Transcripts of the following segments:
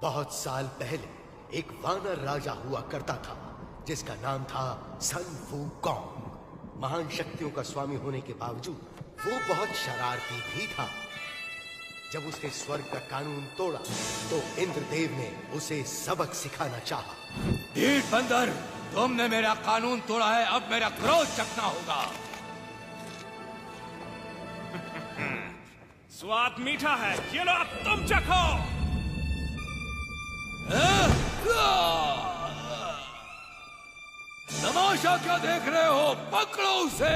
बहुत साल पहले एक वानर राजा हुआ करता था जिसका नाम था सन वूकॉन्ग। महान शक्तियों का स्वामी होने के बावजूद वो बहुत शरारती भी था। जब उसने स्वर्ग का कानून तोड़ा तो इंद्रदेव ने उसे सबक सिखाना चाहा। ढीठ बंदर, तुमने मेरा कानून तोड़ा है, अब मेरा क्रोध चखना होगा। स्वाद मीठा है, ये लो अब तुम चखो। तमाशा क्या देख रहे हो, पकड़ो उसे।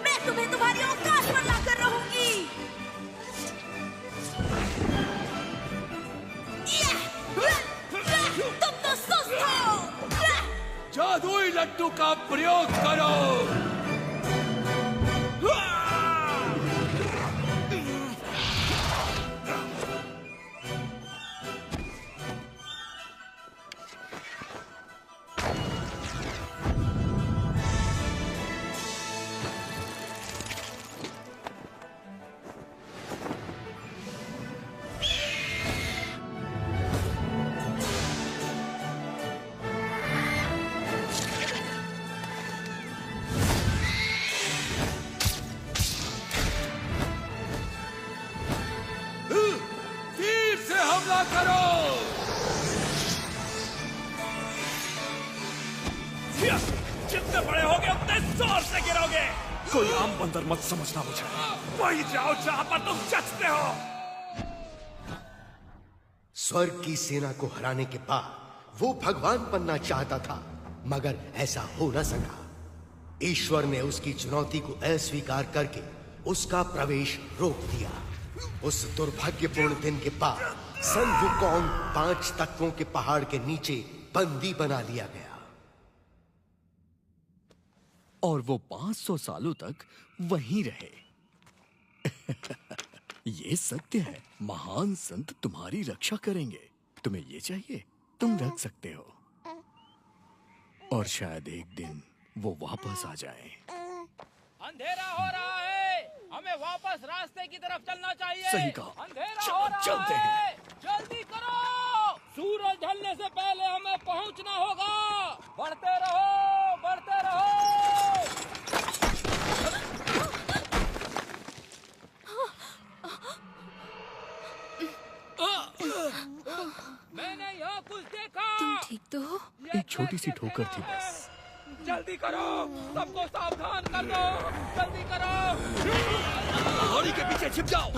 मैं तुम्हें तुम्हारी औकात पर लाकर रहूंगी। तुम तो सुस्त हो। जादुई लट्टू का प्रयोग करो। जितने बड़े होगे उतने जोर से गिरोगे। कोई आम बंदर मत समझना मुझे, वही जाओ जहां पर तुम जचते हो। स्वर्ग की सेना को हराने के बाद वो भगवान बनना चाहता था, मगर ऐसा हो न सका। ईश्वर ने उसकी चुनौती को अस्वीकार करके उसका प्रवेश रोक दिया। उस दुर्भाग्यपूर्ण दिन के बाद सन वूकॉन्ग 5 तत्वों के पहाड़ के नीचे बंदी बना लिया गया। और वो 500 सालों तक वहीं रहे। ये सत्य है, महान संत तुम्हारी रक्षा करेंगे। तुम्हें ये चाहिए, तुम रख सकते हो। और शायद एक दिन वो वापस आ जाए। अंधेरा हो रहा है, हमें वापस रास्ते की तरफ चलना चाहिए। सही कहा, अंधेरा हो रहा चलते है। हैं। जल्दी करो, सूरज ढलने से पहले हमें पहुंचना होगा। बढ़ते रहो, बढ़ते रहो। मैंने यहाँ कुछ देखा। तुम ठीक तो हो? एक छोटी सी ठोकर थी बस। जल्दी करो, सबको सावधान कर दो। जल्दी करो। घोड़ी के पीछे छिप जाओ।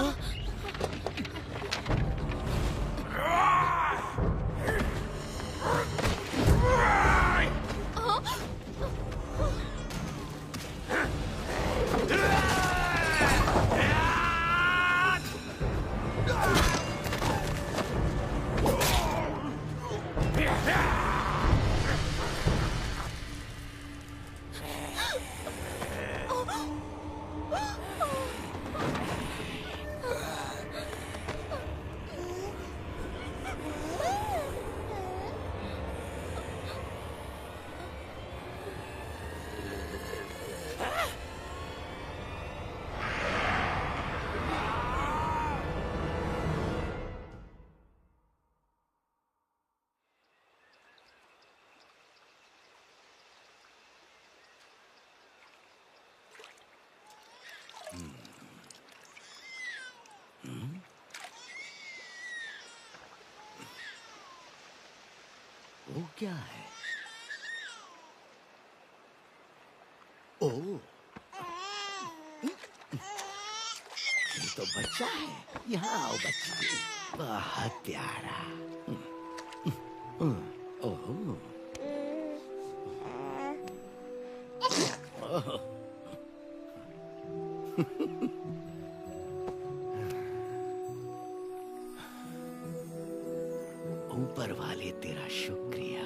वो क्या है? ओ, ये तो बच्चा है। यहाँ आओ बच्चा, बहुत प्यारा। ओह, ऊपर वाले तेरा शुक्रिया।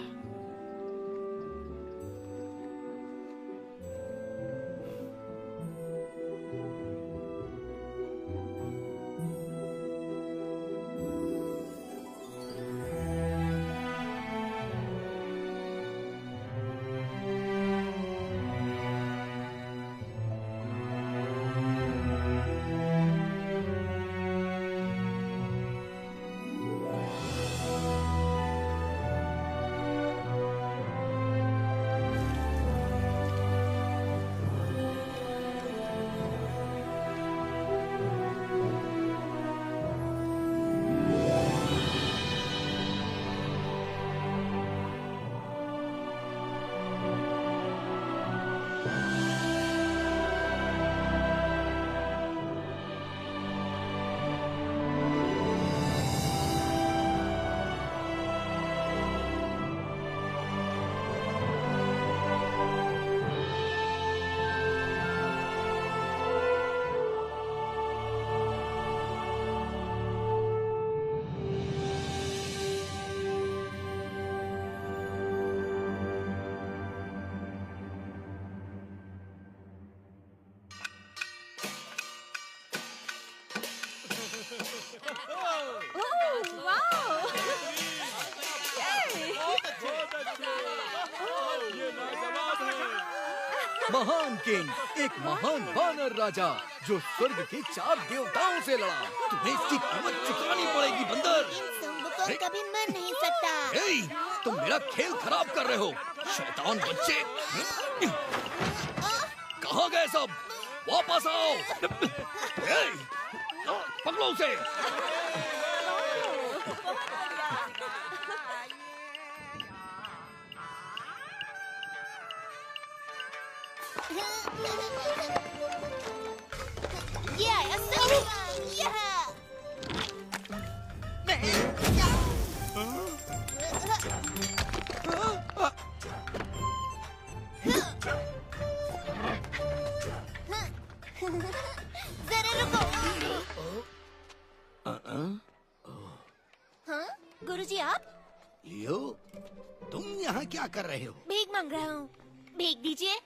महान किंग, एक महान वानर राजा जो स्वर्ग के 4 देवताओं से लड़ा। तुम्हें इसकी कीमत चुकानी पड़ेगी बंदर। को कभी मर नहीं सकता। ए, तुम मेरा खेल खराब कर रहे हो, शैतान बच्चे। कहाँ गए सब? वापस आओ। ए, पकड़ो उसे। ये आया सही। जरा रुको। हाँ, गुरुजी आप? लियो, तुम यहाँ क्या कर रहे हो? भीख मांग रहा हूँ। भीख दीजिए।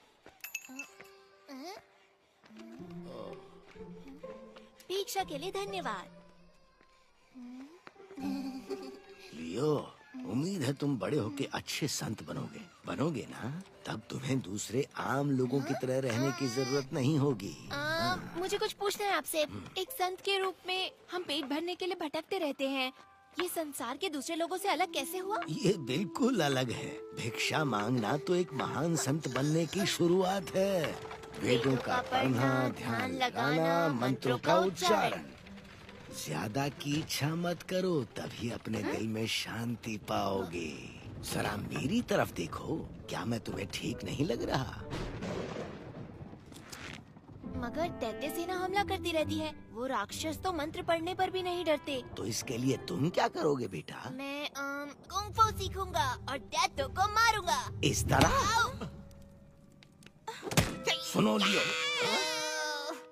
भिक्षा के लिए धन्यवाद। लियो, उम्मीद है तुम बड़े होके अच्छे संत बनोगे। बनोगे ना? तब तुम्हें दूसरे आम लोगों की तरह रहने की जरूरत नहीं होगी। मुझे कुछ पूछना है आपसे। एक संत के रूप में हम पेट भरने के लिए भटकते रहते हैं। ये संसार के दूसरे लोगों से अलग कैसे हुआ? ये बिल्कुल अलग है। भिक्षा मांगना तो एक महान संत बनने की शुरुआत है। वेदों का पढ़ना, ध्यान लगाना, मंत्रों का उच्चारण। ज्यादा की इच्छा मत करो, तभी अपने दिल में शांति पाओगे। जरा मेरी तरफ देखो, क्या मैं तुम्हें ठीक नहीं लग रहा? मगर दैत्य सेना हमला करती रहती है। वो राक्षस तो मंत्र पढ़ने पर भी नहीं डरते। तो इसके लिए तुम क्या करोगे बेटा? मैं कुंग फू सीखूंगा और दैत्यों को मारूंगा। इस तरह? सुनो लियो,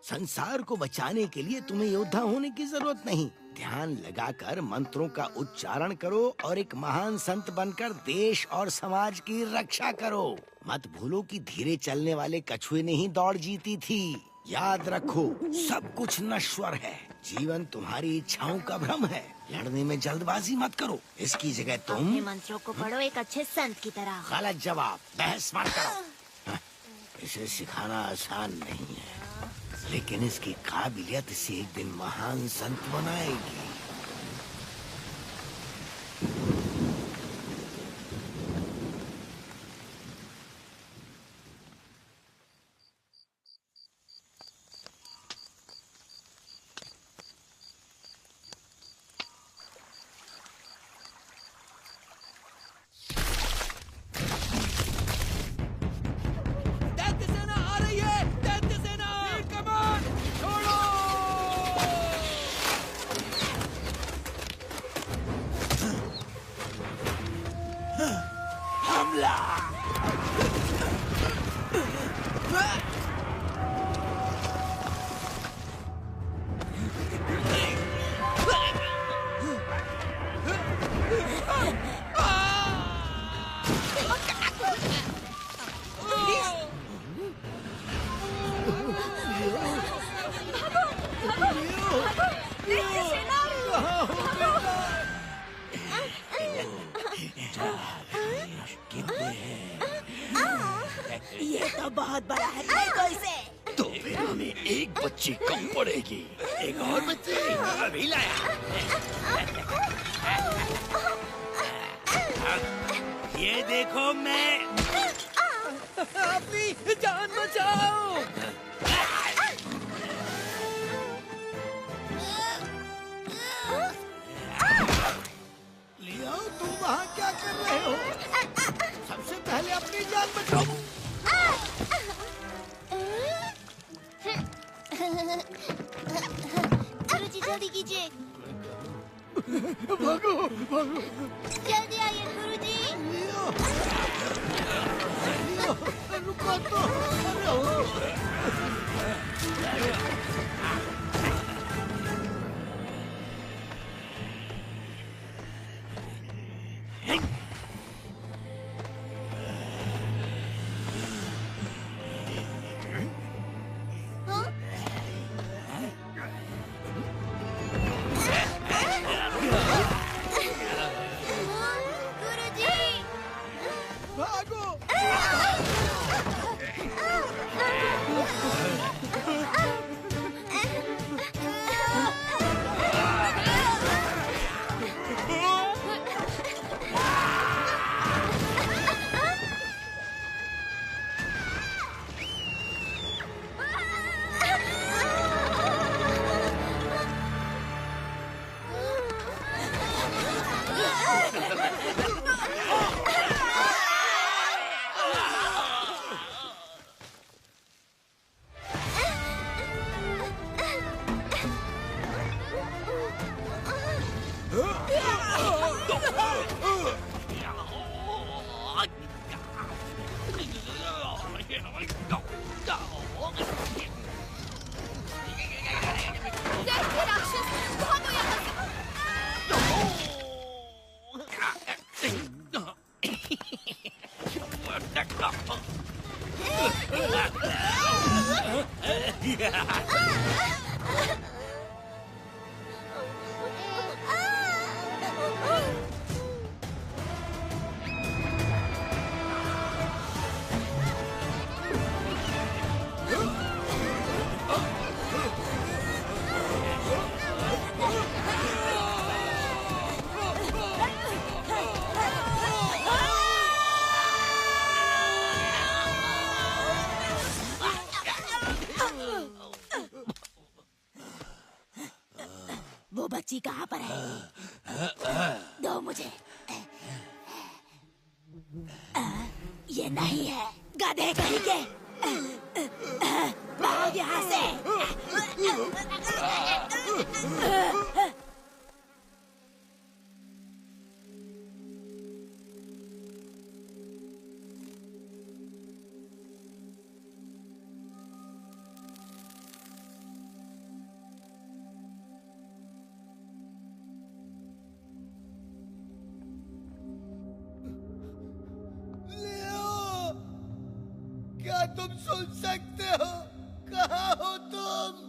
संसार को बचाने के लिए तुम्हें योद्धा होने की जरूरत नहीं। ध्यान लगाकर मंत्रों का उच्चारण करो और एक महान संत बनकर देश और समाज की रक्षा करो। मत भूलो कि धीरे चलने वाले कछुए ने ही दौड़ जीती थी। याद रखो, सब कुछ नश्वर है। जीवन तुम्हारी इच्छाओं का भ्रम है। लड़ने में जल्दबाजी मत करो। इसकी जगह तुम अपने मंत्रों को पढ़ो एक अच्छे संत की तरह। गलत जवाब, बहस मत करो। इसे सिखाना आसान नहीं है, लेकिन इसकी काबिलियत इसे एक दिन महान संत बनाएगी। मिलेगी। एक और बच्ची अभी लाया। ये देखो मैं अपनी जान बचाओ। लियो, तुम वहाँ क्या कर रहे हो? सबसे पहले अपनी जान बचाओ। गुरुजी जल्दी कीजिए। भागो भागो। जल्दी आइए गुरुजी। लियो, लियो, रुको तो। वो बच्ची कहाँ पर है? दो मुझे। ये नहीं है, गधे कहीं के। भाग यहाँ से। क्या तुम सुन सकते हो? कहाँ हो तुम?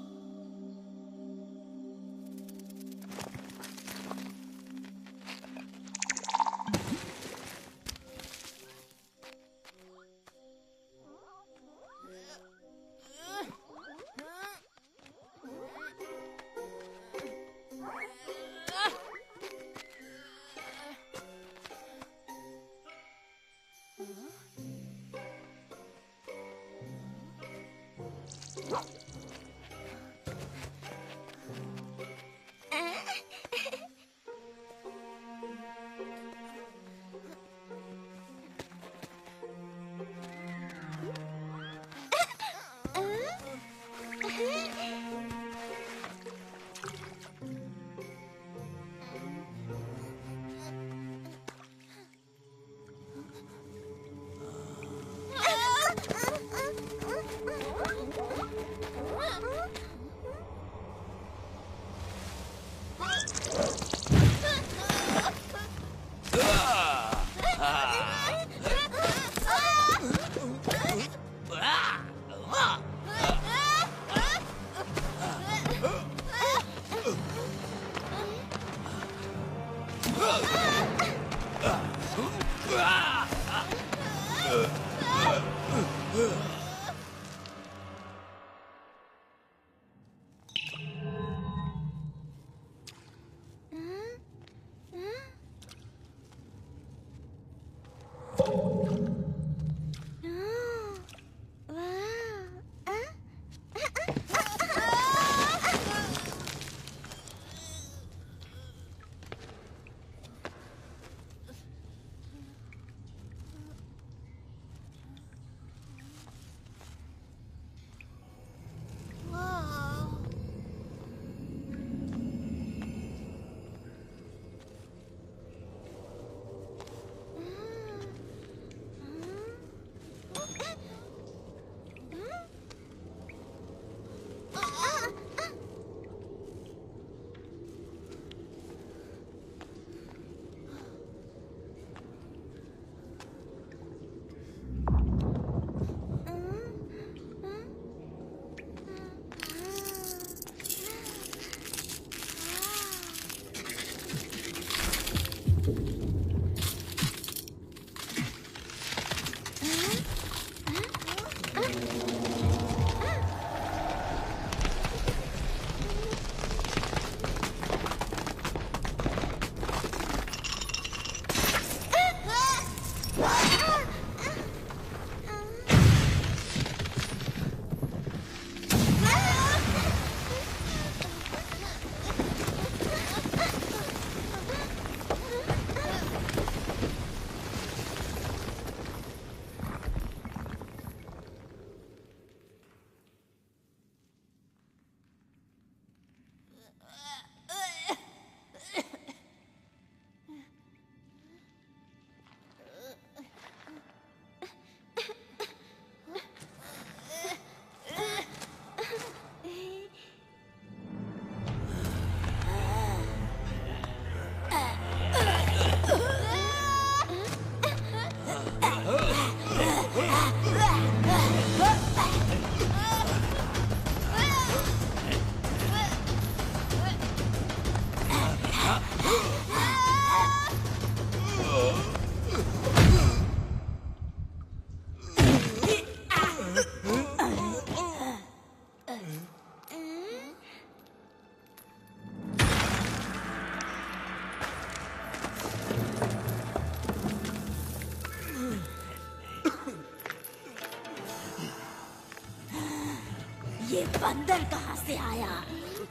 बंदर कहाँ से आया?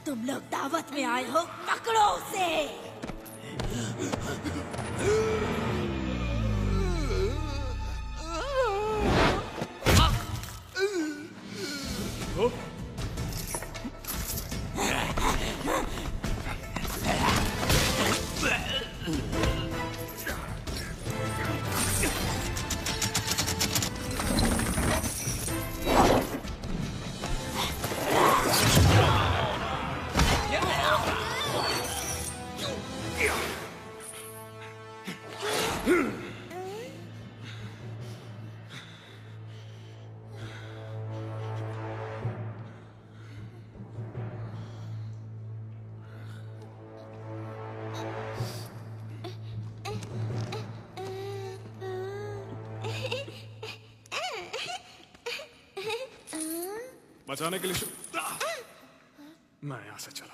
तुम लोग दावत में आए हो, पकड़ो उसे। बचाने के लिए मैं यहां से चला।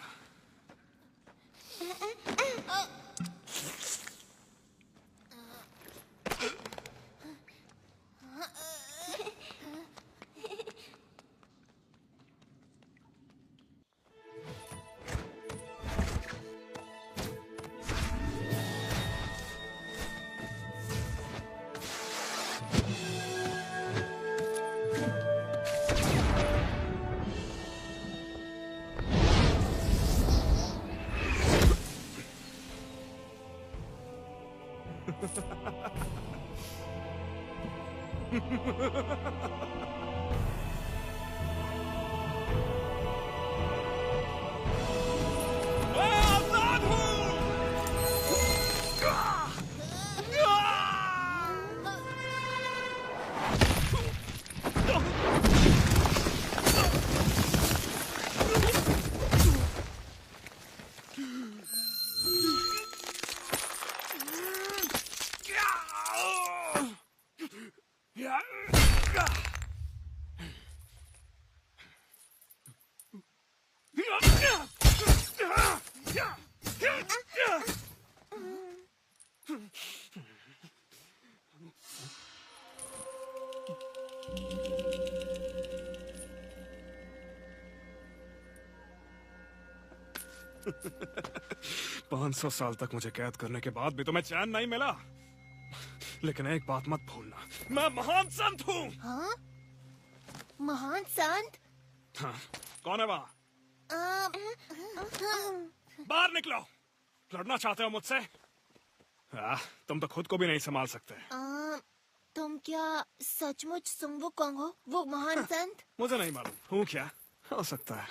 पाँच 500 साल तक मुझे कैद करने के बाद भी तुम्हें चैन नहीं मिला। लेकिन एक बात मत भूलना, मैं महान संत हूँ। हाँ? महान संत? हाँ, कौन है वहाँ? बाहर निकलो। लड़ना चाहते हो मुझसे? तुम तो खुद को भी नहीं संभाल सकते। तुम क्या सचमुच सुंग वुकोंग हो, वो महान संत? मुझे नहीं मालूम हूँ क्या, हो सकता है।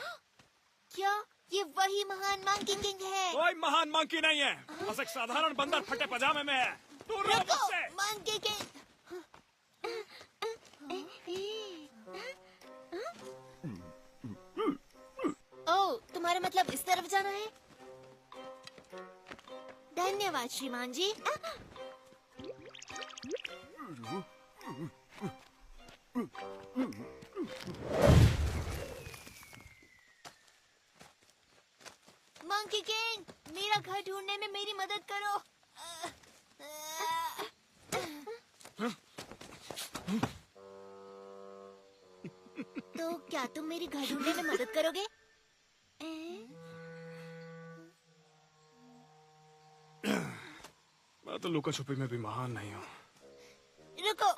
क्या ये वही महान मंकी किंग है? कोई महान मंकी नहीं है, बस एक साधारण बंदर फटे पजामे में है। दूर रहो मुझसे। Monkey king. ओह, तुम्हारा मतलब इस तरफ जाना है? धन्यवाद श्रीमान जी। मंकी किंग, मेरा घर ढूंढने में मेरी मदद करो। तो क्या तुम मेरी घर ढूंढने में मदद करोगे? मैं तो लुका छुपी में भी महान नहीं हूँ। रुको।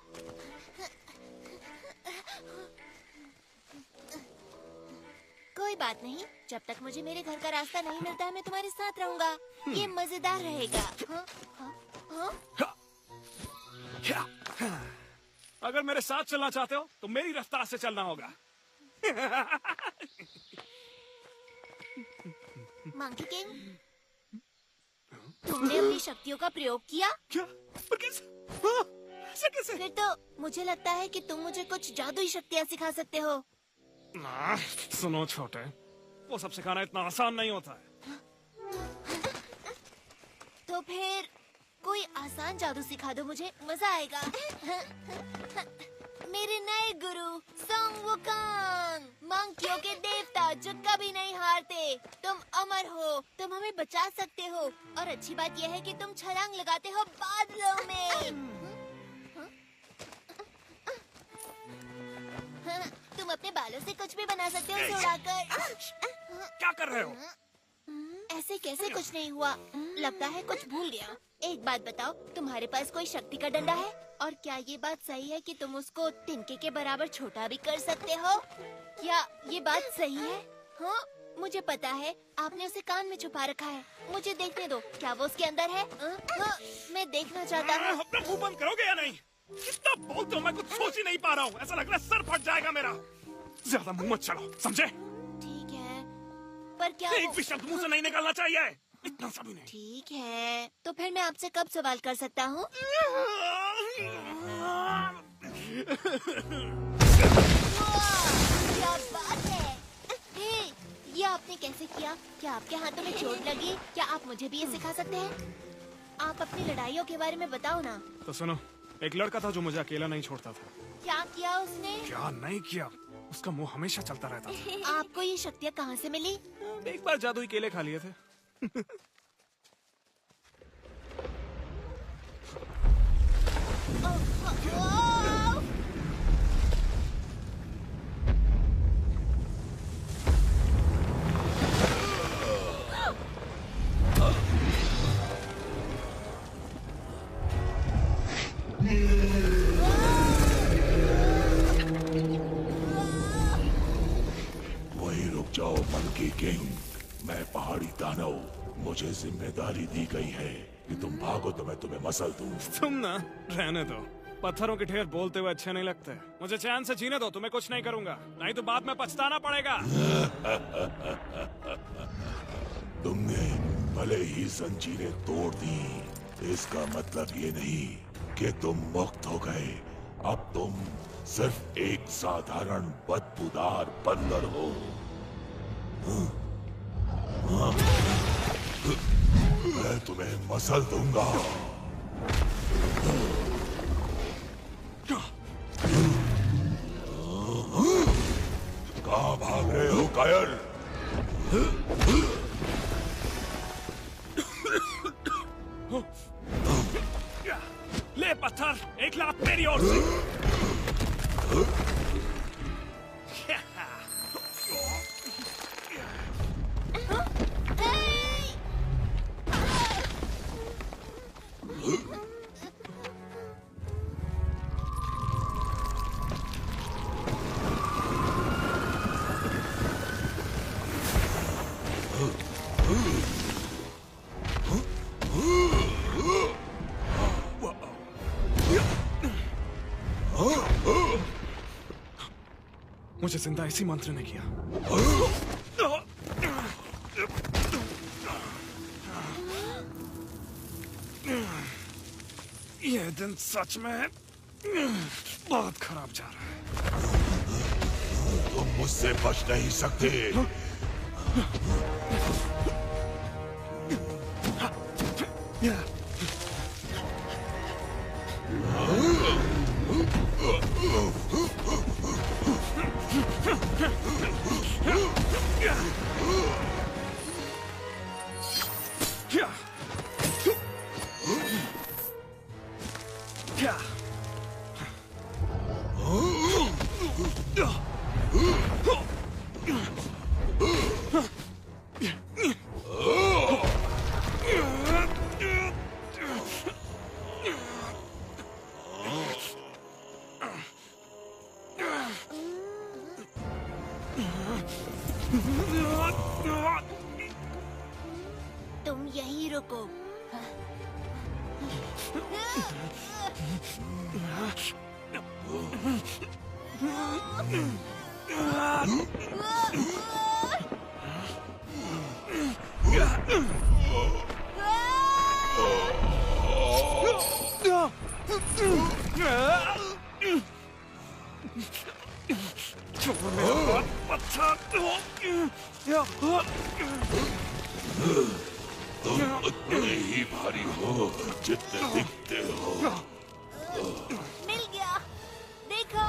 कोई बात नहीं, जब तक मुझे मेरे घर का रास्ता नहीं मिलता है मैं तुम्हारे साथ रहूंगा। ये मजेदार रहेगा। हाँ? हाँ? हाँ? अगर मेरे साथ चलना चाहते हो तो मेरी रफ्तार से चलना होगा। मंकी किंग, तुमने अपनी शक्तियों का प्रयोग किया? क्या? पर कैसे? हाँ? ऐसे कैसे? फिर तो मुझे लगता है कि तुम मुझे कुछ जादुई शक्तियाँ सिखा सकते हो। सुनो छोटे, वो सब सिखाना इतना आसान नहीं होता है। तो फिर कोई आसान जादू सिखा दो मुझे, मजा आएगा। मेरे नए गुरु संग वुकोंग, मंकियों के देवता जो कभी नहीं हारते। तुम अमर हो, तुम हमें बचा सकते हो, और अच्छी बात यह है कि तुम छलांग लगाते हो बादलों में। तुम अपने बालों से कुछ भी बना सकते हो उसे उड़ाकर। क्या कर रहे हो? ऐसे कैसे कुछ नहीं हुआ? लगता है कुछ भूल गया। एक बात बताओ, तुम्हारे पास कोई शक्ति का डंडा है? और क्या ये बात सही है कि तुम उसको तिनके के बराबर छोटा भी कर सकते हो? क्या ये बात सही है? हाँ, मुझे पता है आपने उसे कान में छुपा रखा है। मुझे देखने दो, क्या वो उसके अंदर है? हाँ, मैं देखना चाहता हूँ। अपना मुंह बंद करोगे या नहीं? कितना बोलते हो, मैं कुछ सोच ही नहीं पा रहा हूँ। ऐसा लग रहा है सर फट जाएगा मेरा। ज्यादा मुंह मत चलाओ, समझे? ठीक है, पर क्या एक भी शब्द मुंह से नहीं निकलना चाहिए, इतना सा भी नहीं। ठीक है, तो फिर मैं आपसे कब सवाल कर सकता हूँ? क्या बात है? हे, ये आपने कैसे किया? क्या आपके हाथों में चोट लगी? क्या आप मुझे भी ये सिखा सकते हैं? आप अपनी लड़ाइयों के बारे में बताओ ना। तो सुनो, एक लड़का था जो मुझे अकेला नहीं छोड़ता था। क्या किया उसने? क्या नहीं किया, उसका मुंह हमेशा चलता रहता था। आपको ये शक्तियाँ कहाँ से मिली? एक बार जादुई केले खा लिए थे। वहीं रुक जाओ मंकी किंग। मैं पहाड़ी दानव, मुझे जिम्मेदारी दी गई है कि तुम भागो तो मैं तुम्हें मसल दूं। तुम ना रहने दो, पत्थरों की ढेर बोलते हुए अच्छे नहीं लगते। मुझे चैन से जीने दो, तुम्हें कुछ नहीं करूंगा, नहीं तो बाद में पछताना पड़ेगा। तुमने भले ही जंजीरें तोड़ दी, इसका मतलब ये नहीं कि तुम मुक्त हो गए। अब तुम सिर्फ एक साधारण बदबूदार बंदर हो। मैं तुम्हें मसल दूंगा। कहाँ भाग रहे हो कायर? ले पत्थर, एक लात मेरी ओर से। मुझे जिंदा इसी मंत्र ने किया। ये दिन सच में बहुत खराब जा रहा है। तुम मुझसे बच नहीं सकते। तुम यहीं रुको। तुम उतने ही भारी हो जितने दिखते हो। मिल गया, देखो।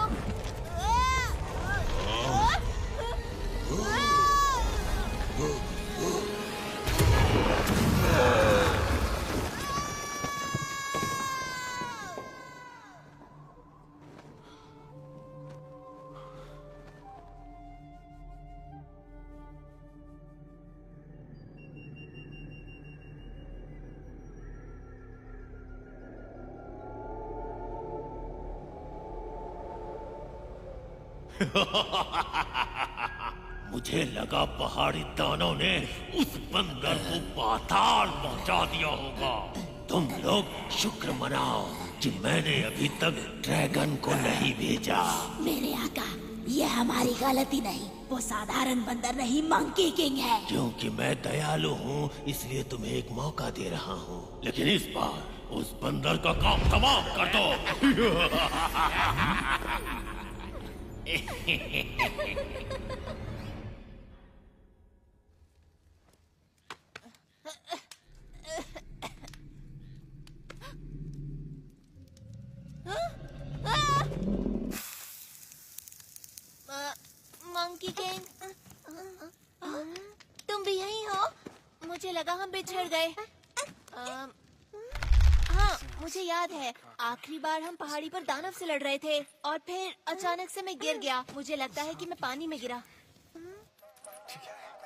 मुझे लगा पहाड़ी दानों ने उस बंदर को पाताल पहुंचा दिया होगा। तुम लोग शुक्र मनाओ कि मैंने अभी तक ड्रैगन को नहीं भेजा। मेरे आका, ये हमारी गलती नहीं, वो साधारण बंदर नहीं, मंकी किंग है। क्योंकि मैं दयालु हूँ इसलिए तुम्हें एक मौका दे रहा हूँ, लेकिन इस बार उस बंदर का काम तमाम कर दो। मंकी किंग, तुम भी यही हो? मुझे लगा हम बिछड़ गए। हाँ, मुझे याद है आखिरी बार हम पहाड़ी पर दानव से लड़ रहे थे और फिर अचानक से मैं गिर गया। मुझे लगता है कि मैं पानी में गिरा।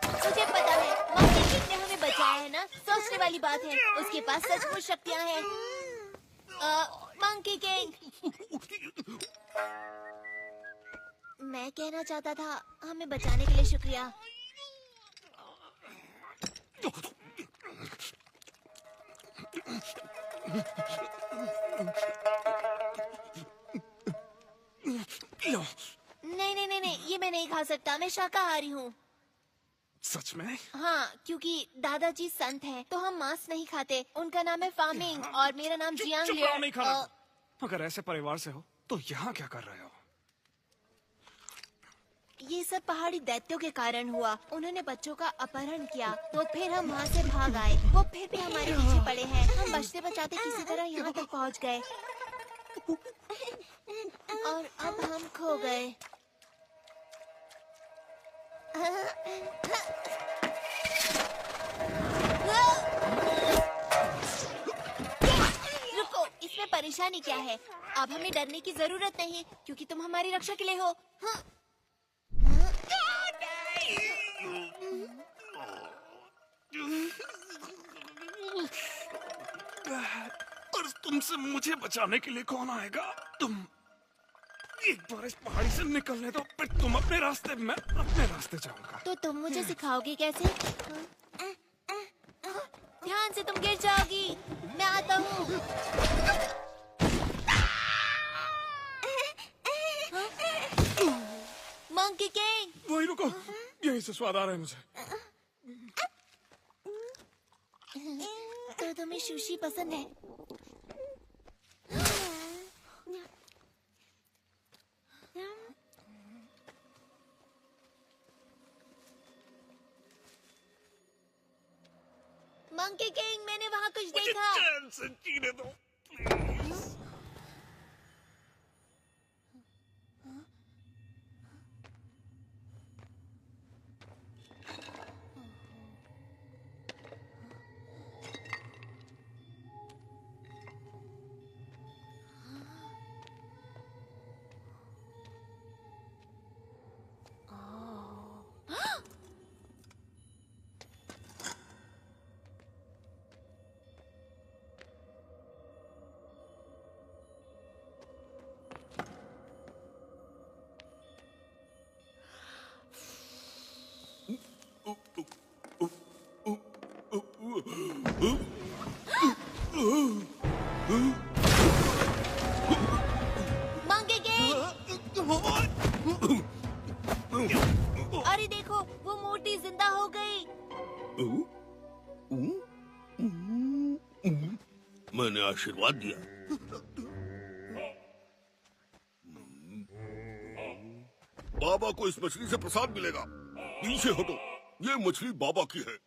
मुझे पता है मंकी किंग ने हमें बचाया है ना, सोचने वाली बात है। उसके पास सचमुच शक्तियाँ हैं। मंकी किंग, मैं कहना चाहता था हमें बचाने के लिए शुक्रिया। नहीं, ये मैं नहीं खा सकता। मैं शाकाहारी हूँ। सच में? हाँ, क्योंकि दादाजी संत हैं, तो हम मांस नहीं खाते। उनका नाम है फार्मिंग और मेरा नाम जियांग चुप रहो, नहीं खाना। लियर। अगर ऐसे परिवार से हो तो यहाँ क्या कर रहे हो? ये सब पहाड़ी दैत्यों के कारण हुआ। उन्होंने बच्चों का अपहरण किया, तो फिर हम वहाँ से भाग आए। वो फिर भी हमारे पीछे पड़े हैं। हम बचते बचाते किसी तरह यहाँ तक पहुँच गए और अब हम खो गए। रुको, इसमें परेशानी क्या है? अब हमें डरने की जरूरत नहीं, क्योंकि तुम हमारी रक्षा के लिए हो। हाँ। और तुमसे मुझे बचाने के लिए कौन आएगा? तुम एक बार इस पहाड़ी से निकलने दो, फिर तुम अपने रास्ते, मैं अपने रास्ते जाऊंगा। तो तुम मुझे सिखाओगे कैसे? ध्यान से, तुम गिर जाओगी। मैं आता हूँ। मंकी किंग, वही रुको, यही से स्वाद आ रहा है मुझे। तो तुम्हें सुशी पसंद है? मंकी किंग, मैंने वहाँ कुछ देखा। चैन से जीने दो, प्लीज। मंकी किंग, अरे देखो, वो मूर्ति जिंदा हो गई। मैंने आशीर्वाद दिया। बाबा को इस मछली से प्रसाद मिलेगा। पीछे हटो, ये मछली बाबा की है।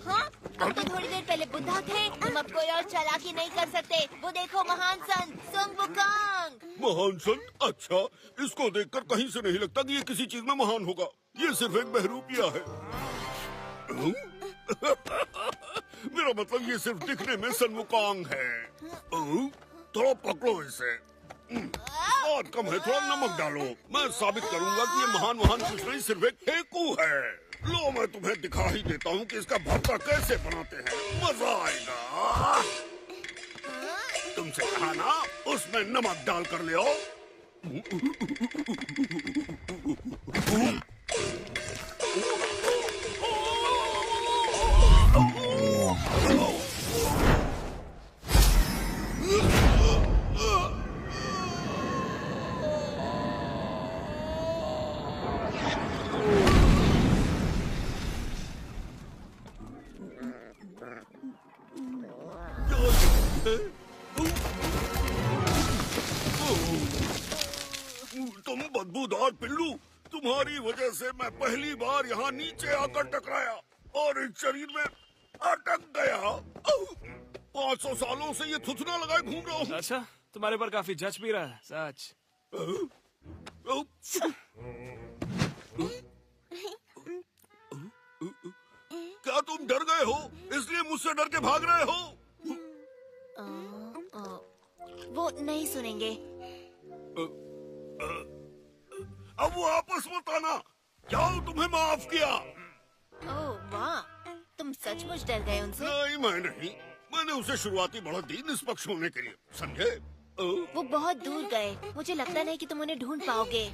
हाँ, तुम तो थोड़ी देर पहले बुद्धा थे। तुम अब कोई और चालाकी नहीं कर सकते। वो देखो, महान संत सुंग वुकांग। महान संत? अच्छा, इसको देखकर कहीं से नहीं लगता कि ये किसी चीज में महान होगा। ये सिर्फ एक बहरूपिया है। मेरा मतलब ये सिर्फ दिखने में सनमुकांग है। थोड़ा पकड़ो इसे। बहुत कम है, थोड़ा नमक डालो। मैं साबित करूंगा कि ये महान कुछ नहीं, सिर्फ एक फेंकू है। लो मैं तुम्हें दिखा ही देता हूँ कि इसका भरता कैसे बनाते हैं, मजा आएगा। तुमसे कहा ना उसमें नमक डाल कर ले आओ। तुम बदबूदार पिल्लू, तुम्हारी वजह से मैं पहली बार यहाँ नीचे आकर टकराया और इस शरीर में अटक गया। 500 सालों से ये थुथना लगाए घूम रहा हूँ। अच्छा, तुम्हारे पर काफी जच भी रहा है, सच। क्या तुम डर गए हो, इसलिए मुझसे डर के भाग रहे हो? वो नहीं सुनेंगे। अब वो आपस मत आना। जाओ, तुम्हें माफ किया। ओह वाह, तुम सचमुच डर गए उनसे? नहीं, मैं नहीं। मैंने उसे शुरुआती बढ़त दी निष्पक्ष होने के लिए, समझे? वो बहुत दूर गए। मुझे लगता नहीं कि तुम उन्हें ढूंढ पाओगे।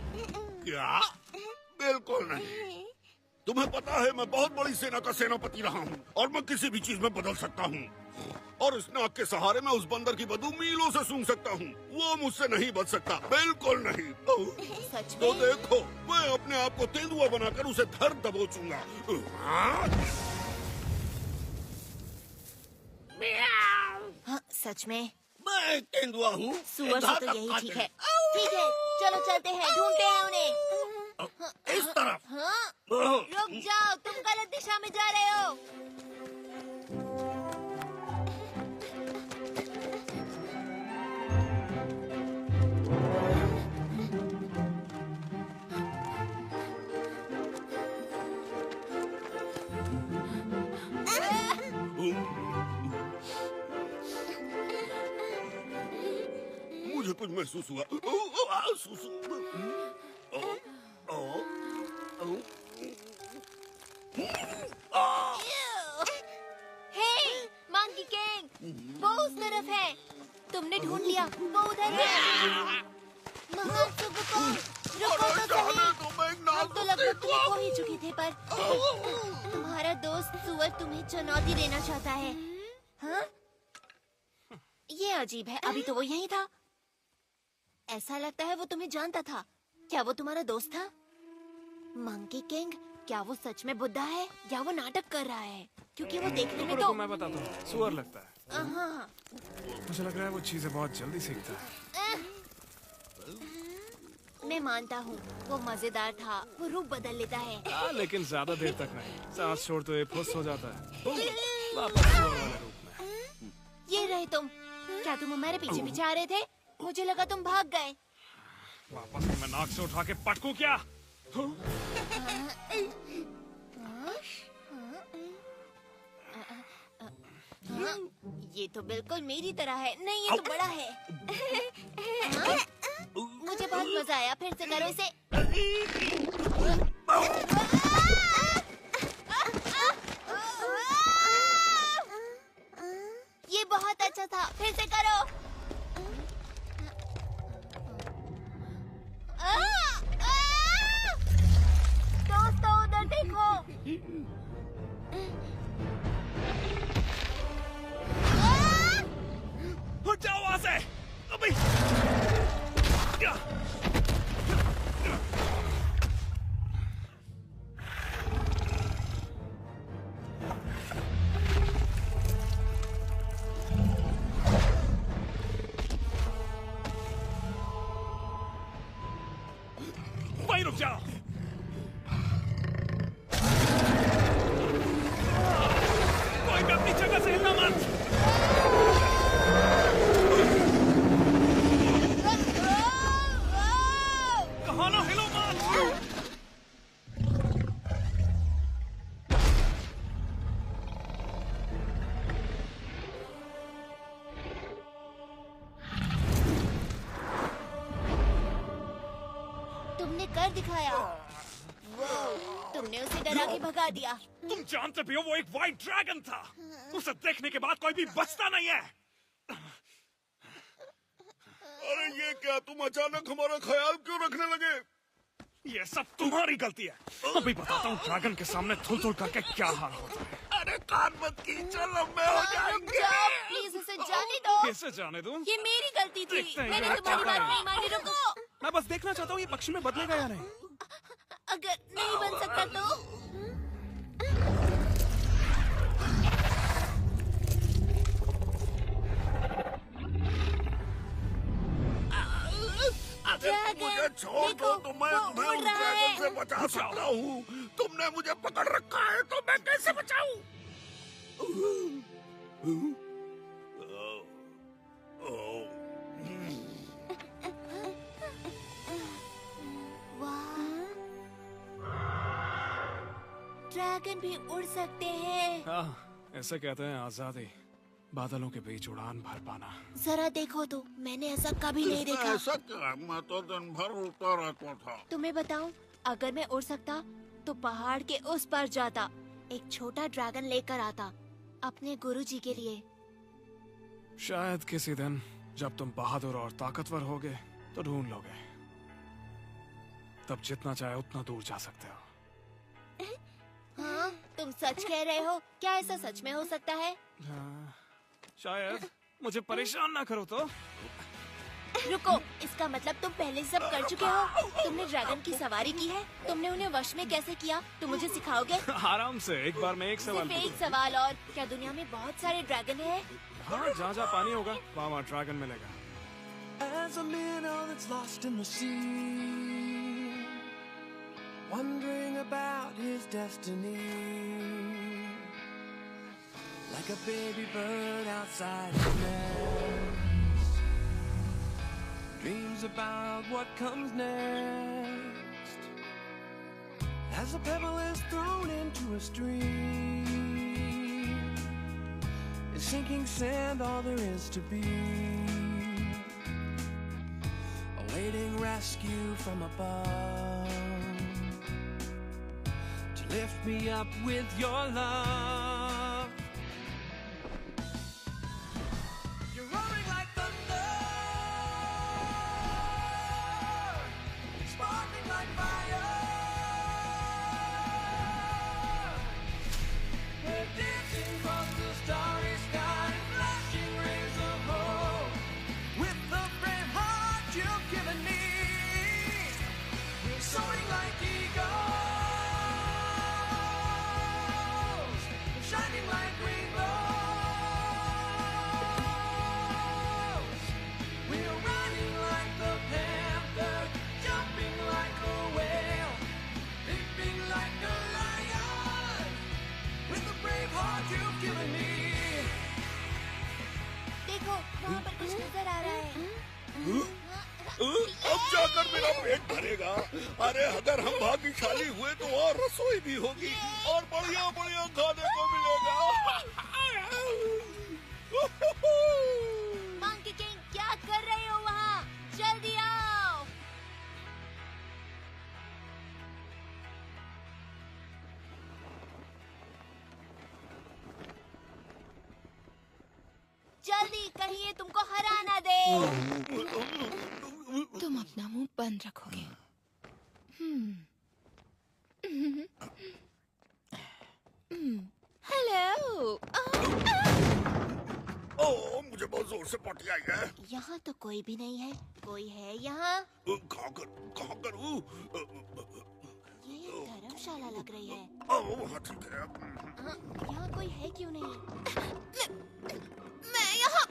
क्या? बिल्कुल नहीं। तुम्हें पता है मैं बहुत बड़ी सेना का सेनापति रहा हूँ और मैं किसी भी चीज में बदल सकता हूँ। और इस नाक के सहारे मैं उस बंदर की बदबू मीलों से सूंघ सकता हूँ। वो मुझसे नहीं बच सकता, बिल्कुल नहीं। सच में? तो देखो, मैं अपने आप को तेंदुआ बनाकर उसे धर दबोचूंगा। हाँ, सच में? मैं तेंदुआ हूँ। सुअर से तो यही ठीक है। ठीक है, चलो चलते हैं, ढूंढते हैं उन्हें। इस तरफ। हाँ? रुक जाओ, तुम गलत दिशा में जा रहे हो। मुझे कुछ महसूस हुआ। हे, मंकी किंग, वो उस तरफ है। तुमने ढूंढ लिया, वो उधर है। महान सुबुकोंग, रुको तो सही। हम तो लगभग तुम्हें खो ही चुके थे, पर तुम्हारा दोस्त सुअर तुम्हें चुनौती देना चाहता है। हाँ? ये अजीब है, अभी तो वो यहीं था। ऐसा लगता है वो तुम्हें जानता था। क्या वो तुम्हारा दोस्त था? मंकी किंग, क्या वो सच में बुड्ढा है या वो नाटक कर रहा है? क्योंकि वो देखने में तो मैं बताता हूँ, सुअर लगता है। हाँ। मुझे लग रहा है वो चीजें बहुत जल्दी सीखता है। मैं मानता हूँ, वो मजेदार था। वो रूप बदल लेता है। लेकिन ज्यादा देर तक नहीं। सांस छोड़ते हुए फुस हो जाता है। वापस सुअर वाले रूप में। ये रहे तुम। क्या तुम हमारे पीछे पीछे आ रहे थे? मुझे लगा तुम भाग गए। वापस मैं नाक से उठा के पटकूं क्या? ये तो बिल्कुल मेरी तरह है। नहीं, ये तो बड़ा है। मुझे बहुत मजा आया। फिर से करो इसे। ये बहुत अच्छा था। फिर से करो। दोस्तों, उधर देखो। हट जाओ वहां से अभी। वहीं रुक जाओ। कोई भी अपनी जगह से हिलना मत। कहाँ ना हिलो मत। तुमने कर दिखाया। वो तुमने उसे डरा के भगा दिया। तुम जानते भी हो वो एक व्हाइट ड्रैगन था। उसे देखने के बाद कोई भी बचता नहीं है। अरे ये क्या, तुम अचानक हमारा ख्याल क्यों रखने लगे? ये सब तुम्हारी गलती है। अभी बताता हूँ ड्रैगन के सामने थुल करके क्या हाल होता है। अरे कान मत कीचो, लंबे हो जाएंगे। प्लीज उसे जाने दो। कैसे जाने दूं? ये मेरी गलती थी। देखते हैं मैंने ये तुम्हारी क्या बात है। नहीं मानी। रुको। मैं बस देखना चाहता हूँ ये पक्षी में बदलेगा या नहीं। अगर नहीं बन सकता तो मुझे छोड़ दो तो मैं तुम्हें उस ड्रैगन से बचा सकता हूँ। तुमने मुझे पकड़ रखा है तो मैं कैसे बचाऊं? ड्रैगन भी उड़ सकते हैं। हाँ, ऐसे कहते हैं आजादी, बादलों के बीच उड़ान भर पाना। जरा देखो तो, मैंने ऐसा कभी नहीं देखा। ऐसा क्या? मैं तो दिन भर उड़ता रहता था। तुम्हें बताऊं, अगर मैं उड़ सकता तो पहाड़ के उस पर जाता, एक छोटा ड्रैगन लेकर आता अपने गुरुजी के लिए। शायद किसी दिन जब तुम बहादुर और ताकतवर होगे तो ढूंढ लोगे। तब जितना चाहे उतना दूर जा सकते हो। हाँ, तुम सच कह रहे हो? क्या ऐसा सच में हो सकता है? हाँ, शायद। मुझे परेशान ना करो तो। रुको, इसका मतलब तुम पहले सब कर चुके हो। तुमने ड्रैगन की सवारी की है? तुमने उन्हें वश में कैसे किया? तुम मुझे सिखाओगे? आराम से, एक बार में एक सवाल सिर्फ एक पूछूं। सवाल और, क्या दुनिया में बहुत सारे ड्रैगन हैं? हाँ, जहाँ पानी होगा वहाँ ड्रैगन मिलेगा। As a minnow that's lost in the sea, wondering about his destiny, like a baby bird outside his nest, dreams about what comes next. As a pebble is thrown into a stream, is sinking sand all there is to be, awaiting rescue from above, to lift me up with your love. You're roaring like thunder, sparkling like fire. We're dancing across the starry sky, flashing rays of hope, with the brave heart you've given me. We're soaring like eagles, shining like rainbows. We're running like the panther, jumping like a whale, leaping like a lion, with the brave heart you've given me. देखो, वहाँ पर कुछ नजर आ रहा है। अब जाकर मेरा पेट भरेगा। अरे अगर हम भाग्यशाली हुए तो और रसोई भी होगी और बढ़िया बढ़िया खाने को मिलेगा। मंकी किंग, क्या कर रहे हो वहाँ? जल्दी आओ। जल्दी, कहीं ये तुमको हरा ना दे। तुम अपना मुंह बंद रखोगे। हेलो। ओह, मुझे बहुत जोर से पटी आई है। यहाँ तो कोई भी नहीं है। कोई है यहाँ? कहाँ करूँ? ये धर्मशाला लग रही है। वहाँ ठीक है। यहाँ कोई है क्यों नहीं? मैं यहाँ।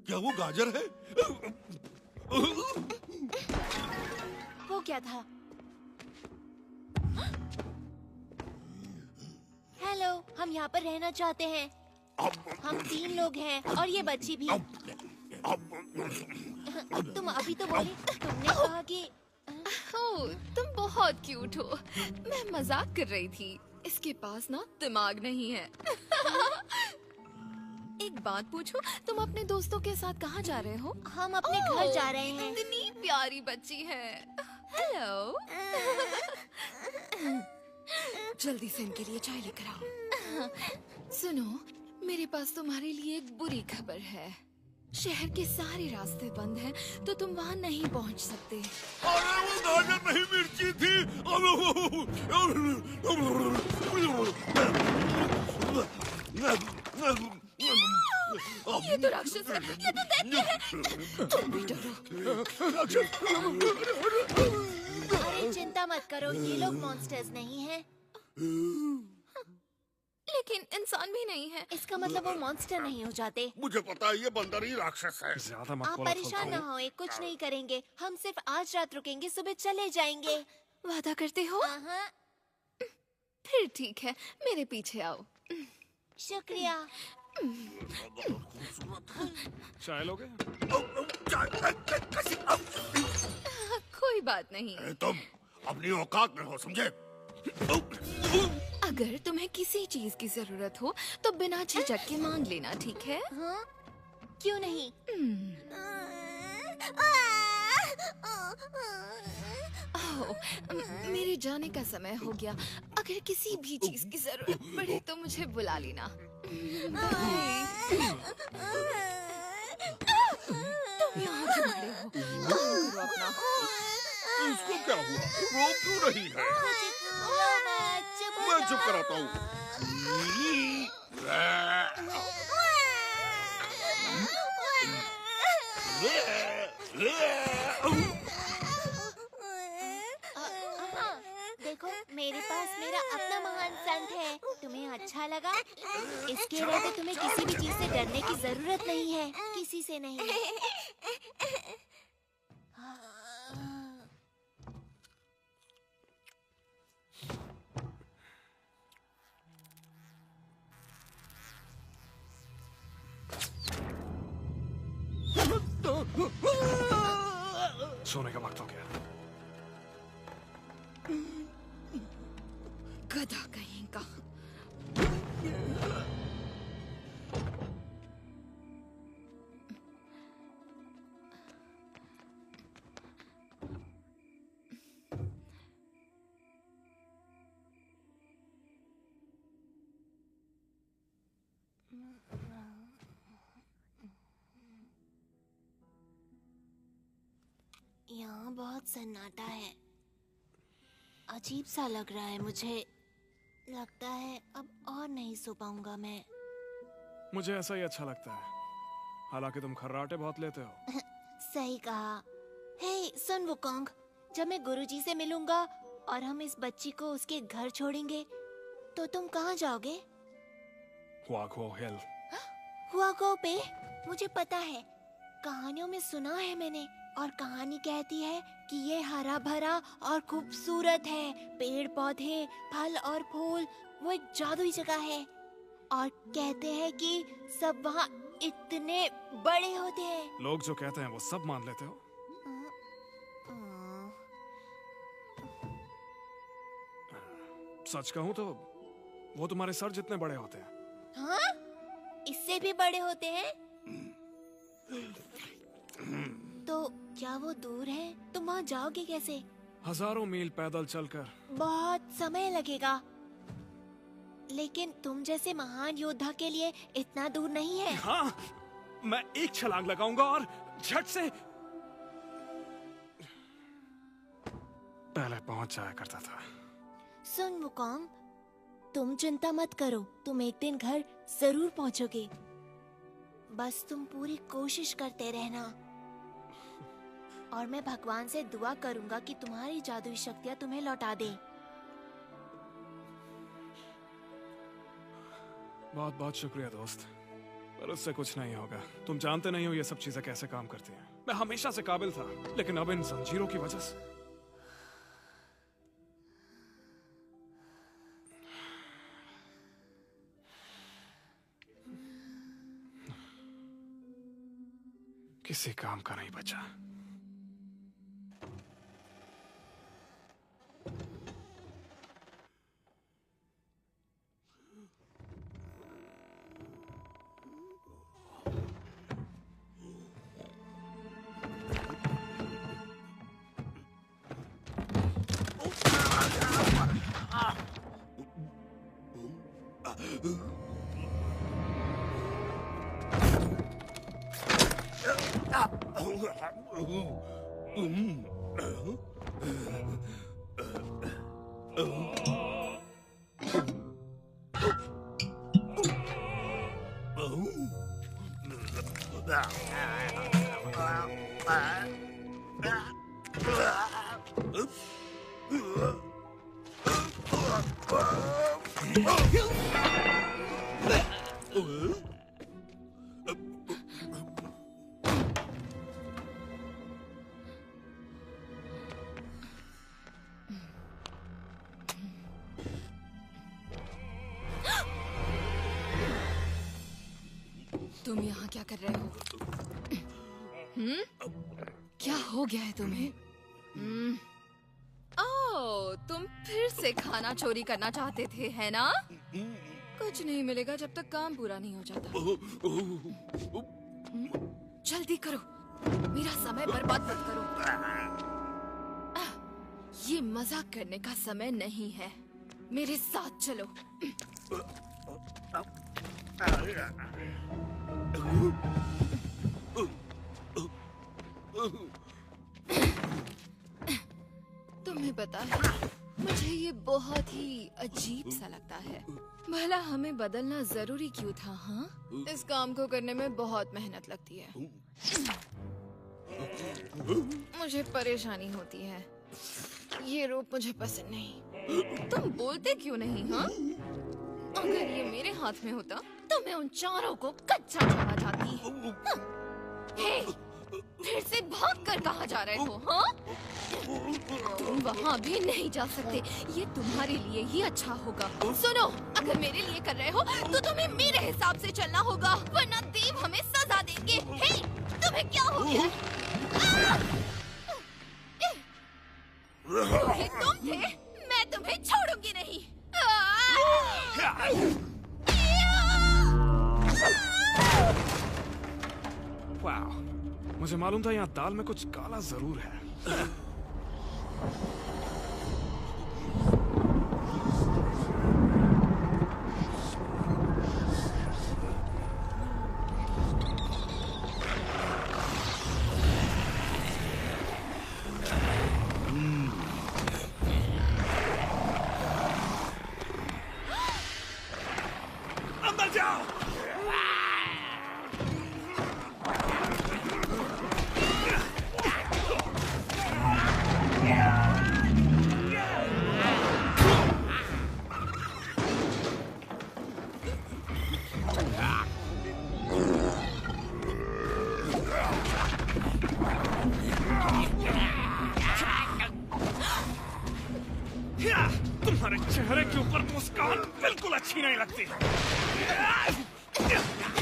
क्या वो गाजर है? वो क्या था? हेलो, हम यहाँ पर रहना चाहते हैं। हम 3 लोग हैं और ये बच्ची भी। तुम अभी तो बोली, तुमने कहा कि तुम बहुत क्यूट हो। मैं मजाक कर रही थी। इसके पास ना दिमाग नहीं है। एक बात पूछो, तुम अपने दोस्तों के साथ कहाँ जा रहे हो? हम अपने घर जा रहे हैं। इतनी प्यारी बच्ची है। हेलो। जल्दी से इनके लिए चाय लेकर आओ। सुनो, मेरे पास तुम्हारे लिए एक बुरी खबर है। शहर के सारे रास्ते बंद हैं, तो तुम वहाँ नहीं पहुँच सकते। अरे वो गाजर नहीं मिर्ची थी। ये तो राक्षस है, ये तो दैत्य है। तुम भी डरो। अरे चिंता मत करो, ये लोग मॉन्स्टर्स नहीं हैं। लेकिन इंसान भी नहीं है। इसका मतलब वो मॉन्स्टर नहीं हो जाते। मुझे पता है ये बंदर ही राक्षस है। ज्यादा मत आप बोलो, परेशान न होए, कुछ नहीं करेंगे। हम सिर्फ आज रात रुकेंगे, सुबह चले जाएंगे। वादा करते हो? फिर ठीक है, मेरे पीछे आओ। शुक्रिया। चाय लोगे? कोई बात नहीं। तुम अपनी औकात में हो, समझे? अगर तुम्हें किसी चीज की जरूरत हो तो बिना झिझक के मांग लेना, ठीक है? हाँ? क्यों नहीं? मेरे जाने का समय हो गया। अगर किसी भी चीज की जरूरत पड़े तो मुझे बुला लेना। तुम यहाँ क्यों खड़े हो? काम करो अपना। इसको क्या हुआ? रो क्यों रही है? मैं चुप कराता हूँ। देखो, मेरे पास मेरा अपना महान संत है। तुम्हें अच्छा लगा? इसके रहते तुम्हें किसी भी चीज से डरने की जरूरत नहीं है, किसी से नहीं। सोने का वक्त हो गया। गधा कहीं का। यहाँ बहुत सन्नाटा है। अजीब सा लग रहा है मुझे। लगता है अब और नहीं सो पाऊंगा मैं। मुझे ऐसा ही अच्छा लगता है। हालांकि तुम खर्राटे बहुत लेते हो। सही कहा। हे सुन वुकोंग, जब मैं गुरुजी से मिलूंगा और हम इस बच्ची को उसके घर छोड़ेंगे तो तुम कहाँ जाओगे? हुआगो हिल। हुआगो पे? मुझे पता है, कहानियों में सुना है मैंने। और कहानी कहती है कि ये हरा भरा और खूबसूरत है। पेड़ पौधे, फल और फूल, वो एक जादुई जगह है। और कहते हैं कि सब वहाँ इतने बड़े होते हैं। लोग जो कहते हैं वो सब मान लेते हो? सच कहूँ तो वो तुम्हारे सर जितने बड़े होते हैं। हाँ? इससे भी बड़े होते हैं? तो क्या वो दूर है? तुम वहाँ जाओगे कैसे? हजारों मील पैदल चलकर। बहुत समय लगेगा। लेकिन तुम जैसे महान योद्धा के लिए इतना दूर नहीं है। हाँ, मैं एक छलांग लगाऊंगा और झट से पहले पहुंच जाया करता था। सुन वुकोंग, तुम चिंता मत करो, तुम एक दिन घर जरूर पहुंचोगे। बस तुम पूरी कोशिश करते रहना। और मैं भगवान से दुआ करूंगा कि तुम्हारी जादुई शक्तियां तुम्हें लौटा दे। बहुत बहुत शुक्रिया दोस्त, पर उससे कुछ नहीं होगा। तुम जानते नहीं हो ये सब चीजें कैसे काम करती हैं। मैं हमेशा से काबिल था, लेकिन अब इन जंजीरों की वजह से। किसी काम का नहीं बचा। तुम यहाँ क्या कर रहे हो? क्या हो गया है तुम्हें? ओह, तुम फिर से खाना चोरी करना चाहते थे, है ना? कुछ नहीं मिलेगा जब तक काम पूरा नहीं हो जाता। जल्दी करो, मेरा समय बर्बाद मत करो। ये मजाक करने का समय नहीं है, मेरे साथ चलो। तुम्हें पता है, मुझे ये बहुत ही अजीब सा लगता है। भला हमें बदलना जरूरी क्यों था? हाँ, इस काम को करने में बहुत मेहनत लगती है। मुझे परेशानी होती है, ये रूप मुझे पसंद नहीं। तुम बोलते क्यों नहीं? हाँ, अगर ये मेरे हाथ में होता तो मैं उन चारों को कच्चा छोड़ा जाती। हे, फिर से भागकर कहाँ जा रहे हो? हाँ, तुम वहाँ भी नहीं जा सकते। ये तुम्हारे लिए ही अच्छा होगा। सुनो, अगर मेरे लिए कर रहे हो तो तुम्हें मेरे हिसाब से चलना होगा, वरना देव हमें सजा देंगे। हे, तुम्हें क्या हो गया? ये तुम थे? मैं तुम्हें छोड़ूंगी नहीं। वाह, मुझे मालूम था यहाँ दाल में कुछ काला जरूर है। अंदर जाओ। तुम्हारे चेहरे के ऊपर मुस्कान बिल्कुल अच्छी नहीं लगती।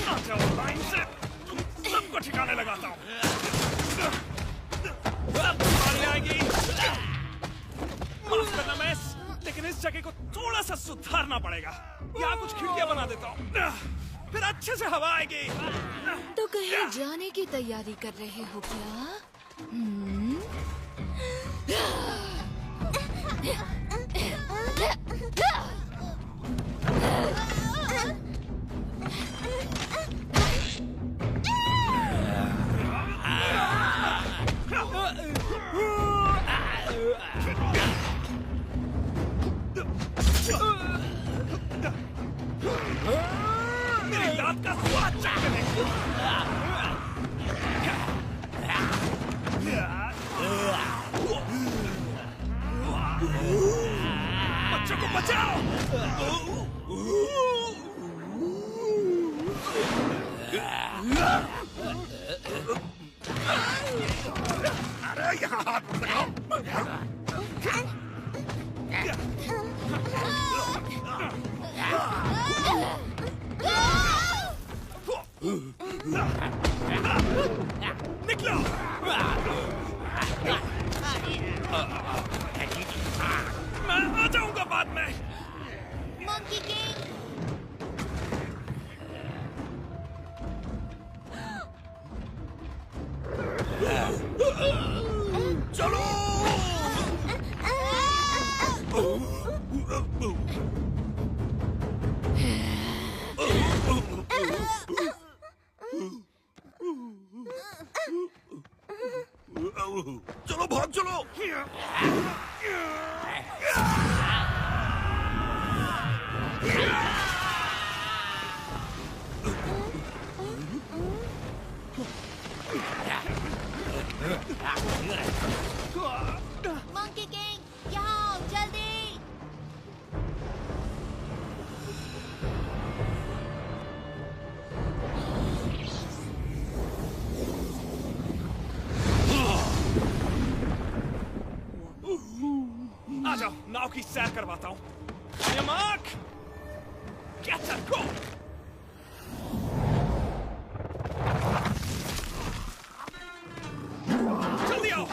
आ जाओ लाइन से, तुम सबको ठिकाने लगाता हूँ। सब तुम्हारी आएगी। माफ करना मैस, लेकिन इस जगह को थोड़ा सा सुधारना पड़ेगा। यहाँ कुछ खिड़कियाँ बना देता हूँ, फिर अच्छे से हवा आएगी। तो कहीं जाने की तैयारी कर रहे हो क्या? मेरी दांत का स्वाद चखने दे। बच्चों को बचाओ। अरे यहाँ हाथ लगाओ। निकलो। मैं आ जाऊंगा बाद में। मंकी किंग, चलो। आ जाओ, नाव की सैर करवाता हूँ। Mark, get her, go! जल्दी आओ।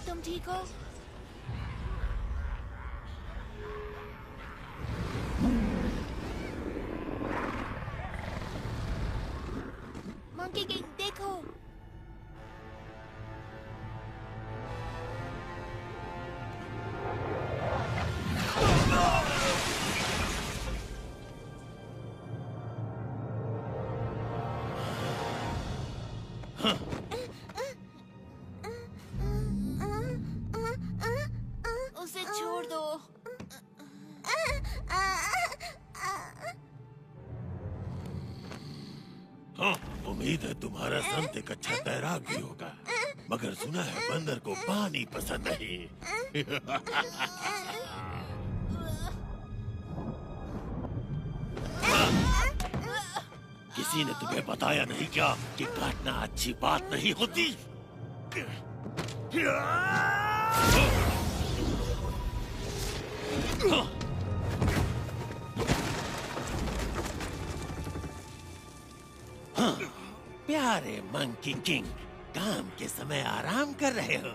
तुम ठीक हो? मंकी किंग देखो। उसे छोड़ दो। हाँ, उम्मीद है तुम्हारा संत एक अच्छा तैराक भी होगा, मगर सुना है बंदर को पानी पसंद नहीं। किसी ने तुम्हें बताया नहीं क्या कि काटना अच्छी बात नहीं होती? हाँ, प्यारे मंकी किंग, काम के समय आराम कर रहे हो।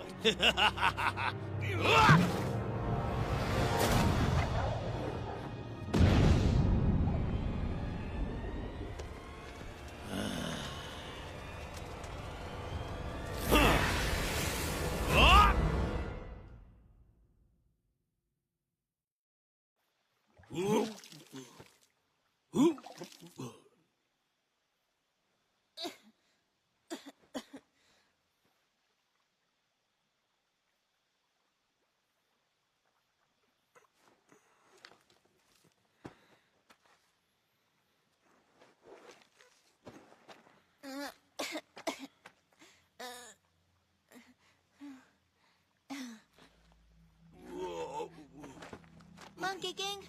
मंकी किंग,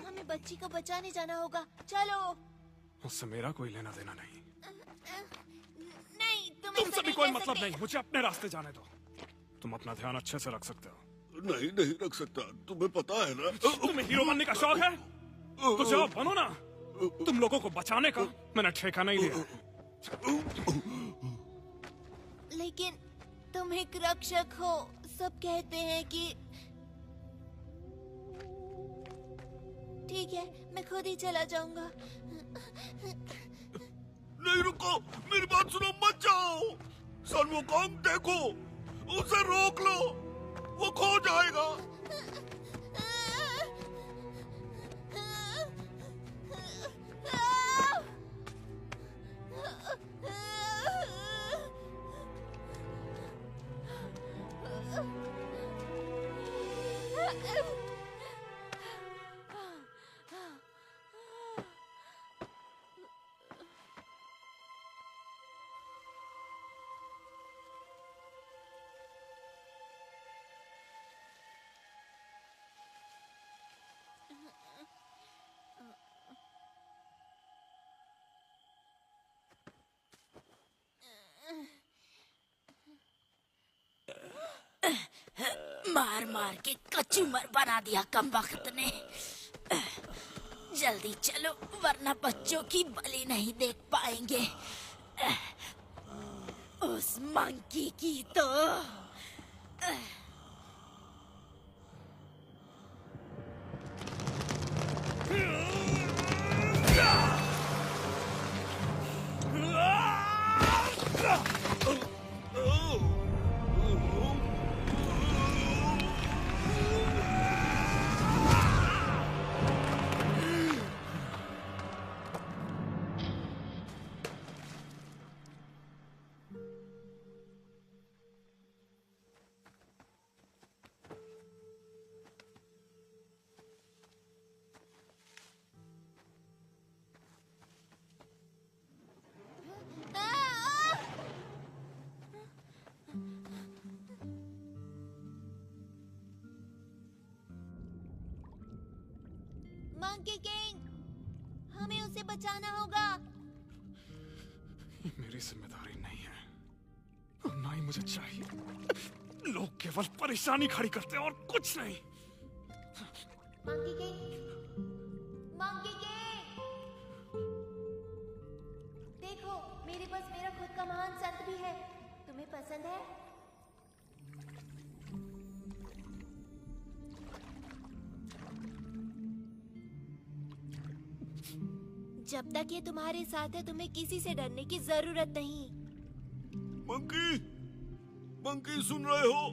हमें बच्ची को बचाने जाना होगा। चलो। उससे मेरा कोई लेना देना नहीं। नहीं, तुमसे भी कोई मतलब नहीं। मुझे अपने रास्ते जाने दो। तुम अपना ध्यान अच्छे से रख सकते हो। नहीं रख सकता, तुम्हें पता है ना। तुम्हें हीरो बनने का शौक है तो जाओ बनो ना। तुम लोगों को बचाने का मैंने ठेका नहीं लिया। लेकिन तुम एक रक्षक हो। सब कहते हैं कि ठीक है, मैं खुद ही चला जाऊंगा। नहीं रुको, मेरी बात सुनो, मत जाओ। सन वुकोंग देखो, उसे रोक लो, वो खो जाएगा। मार मार के कचूमर बना दिया कमबख्त ने। जल्दी चलो वरना बच्चों की बलि नहीं देख पाएंगे। उस मंकी की तो मंकी किंग, हमें उसे बचाना होगा। ये मेरी जिम्मेदारी नहीं है और ना ही मुझे चाहिए। लोग केवल परेशानी खड़ी करते हैं और कुछ नहीं। मंकी किंग, मंकी किंग, देखो मेरे पास मेरा खुद का महान संत भी है। तुम्हें पसंद है? जब तक ये तुम्हारे साथ है तुम्हें किसी से डरने की जरूरत नहीं। मंकी, मंकी सुन रहे हो?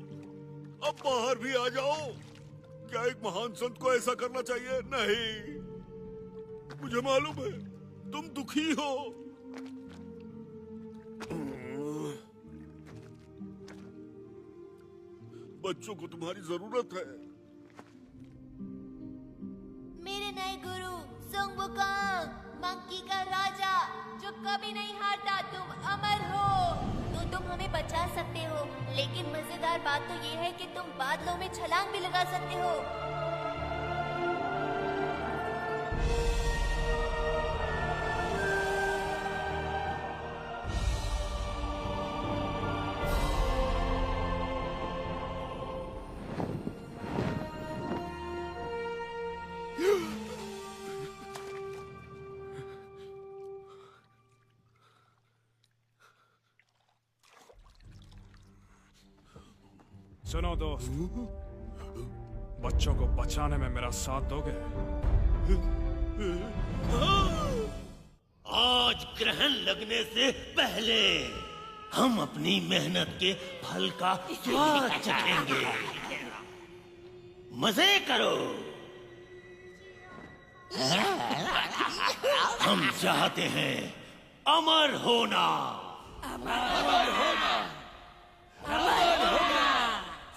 अब बाहर भी आ जाओ। क्या एक महान संत को ऐसा करना चाहिए? नहीं, मुझे मालूम है तुम दुखी हो। बच्चों को तुम्हारी जरूरत है। मेरे नए गुरु सुंग वुकांग, मंकी का राजा जो कभी नहीं हारता, तुम अमर हो। तो तुम हमें बचा सकते हो, लेकिन मजेदार बात तो ये है कि तुम बादलों में छलांग भी लगा सकते हो। सुनो दोस्त, बच्चों को बचाने में मेरा साथ दोगे? आज ग्रहण लगने से पहले हम अपनी मेहनत के फल का स्वाद चखेंगे। मजे करो। हम चाहते हैं अमर होना। अमर होना।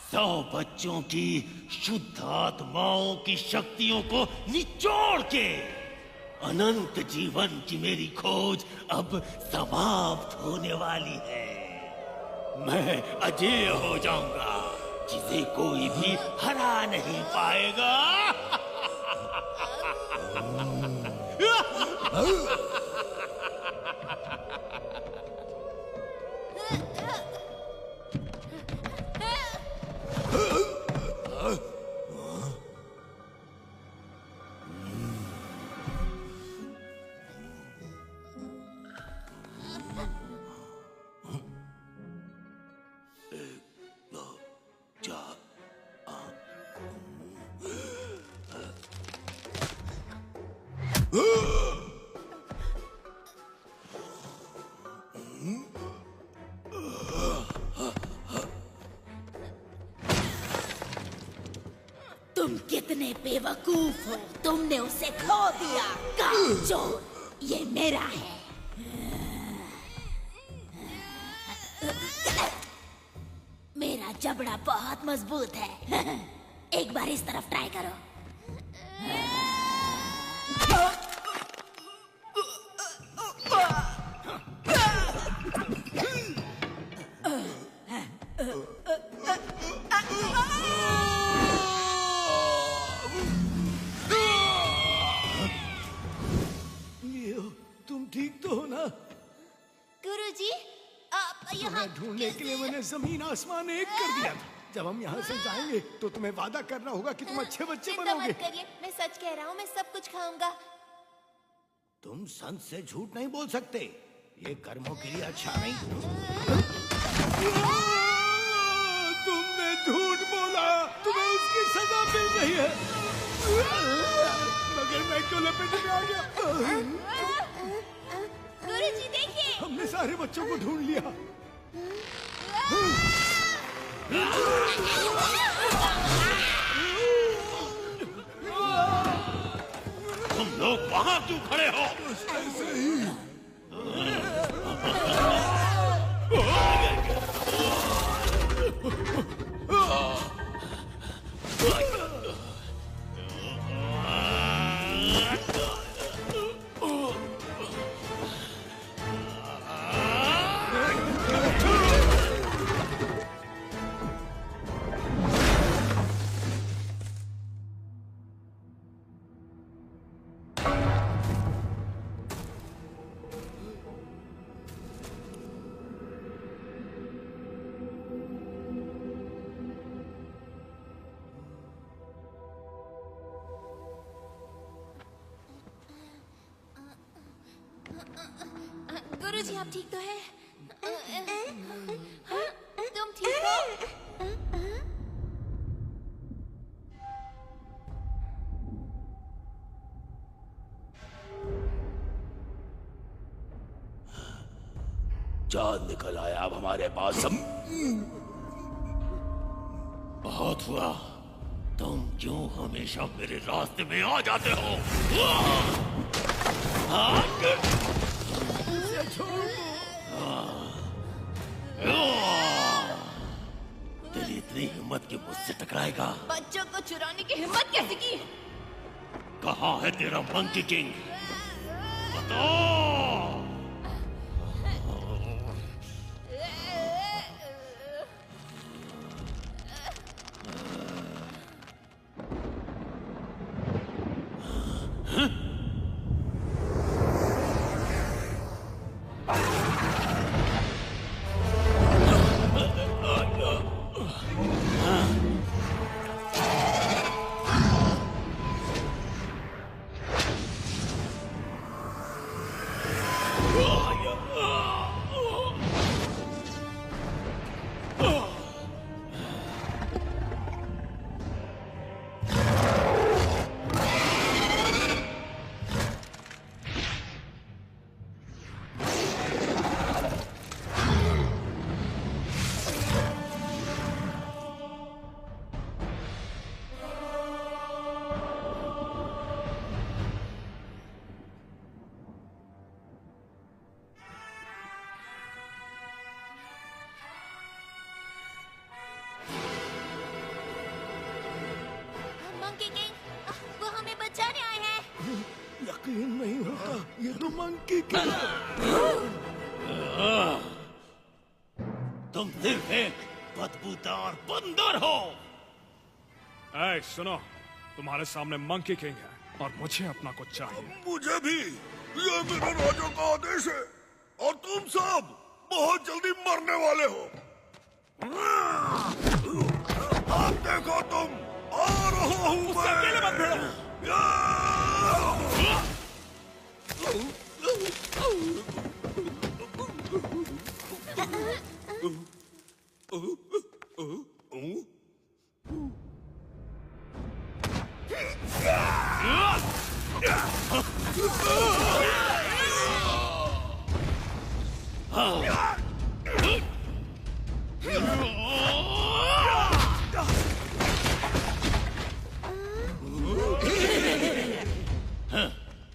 100 बच्चों की शुद्ध आत्माओं की शक्तियों को निचोड़ के अनंत जीवन की मेरी खोज अब समाप्त होने वाली है। मैं अजेय हो जाऊंगा, जिसे कोई भी हरा नहीं पाएगा। तुम कितने बेवकूफ हो, तुमने उसे खो दिया। कामचोर, ये मेरा है। मेरा जबड़ा बहुत मजबूत है। एक बार इस तरफ ट्राई करो। तुम ठीक तो हो ना? गुरुजी, आप यहाँ ढूंढने के लिए मैंने जमीन आसमान एक कर दिया था। जब हम यहाँ से जाएंगे, तो तुम्हें वादा करना होगा कि तुम अच्छे बच्चे बनोगे। चिंता मत करिए, मैं सच कह रहा हूँ, मैं सब कुछ खाऊंगा। तुम ठीक तो हो ना? गुरुजी, आप यहाँ किस लिए आए? तुम्हें ढूंढने के लिए मैंने जमीन आसमान एक कर दिया था। जब हम यहाँ से जाएंगे, तो तुम्हें वादा करना होगा कि तुम अच्छे बच्चे चिंता बनोगे। मत करिए, मैं सच कह रहा हूँ, मैं सब कुछ खाऊंगा। तुम संत से झूठ नहीं बोल सकते, ये कर्मों के लिए अच्छा नहीं। तुमने झूठ बोला, तुम्हें उसकी सजा मिल गई है। मगर मैं क्यों लपेटे में आ गया? गुरुजी देखिए, हमने सारे बच्चों को ढूंढ लिया। तुम लोग वहां क्यों खड़े हो? ऐसे ही। गुरुजी आप ठीक तो हैं? तुम ठीक हो? चांद निकल आया अब हमारे पास। सब बहुत हुआ। तुम क्यों हमेशा मेरे रास्ते में आ जाते हो? तेरी इतनी हिम्मत कि मुझसे टकराएगा? बच्चों को चुराने की हिम्मत कैसे की? कहाँ है तेरा मंकी किंग? बताओ। मंकी किंग, वो हमें बचाने आए हैं। यकीन नहीं होता, ये तो मंकी किंग है। तुम सिर्फ एक बदबूदार बंदर हो। ऐ सुनो, तुम्हारे सामने मंकी किंग है और मुझे अपना कुछ चाहिए। मुझे भी, ये मेरे राजा का आदेश है और तुम सब बहुत जल्दी मरने वाले हो। अब देखो तुम, आ रहा हूं मैं। अकेले मत भिड़ो।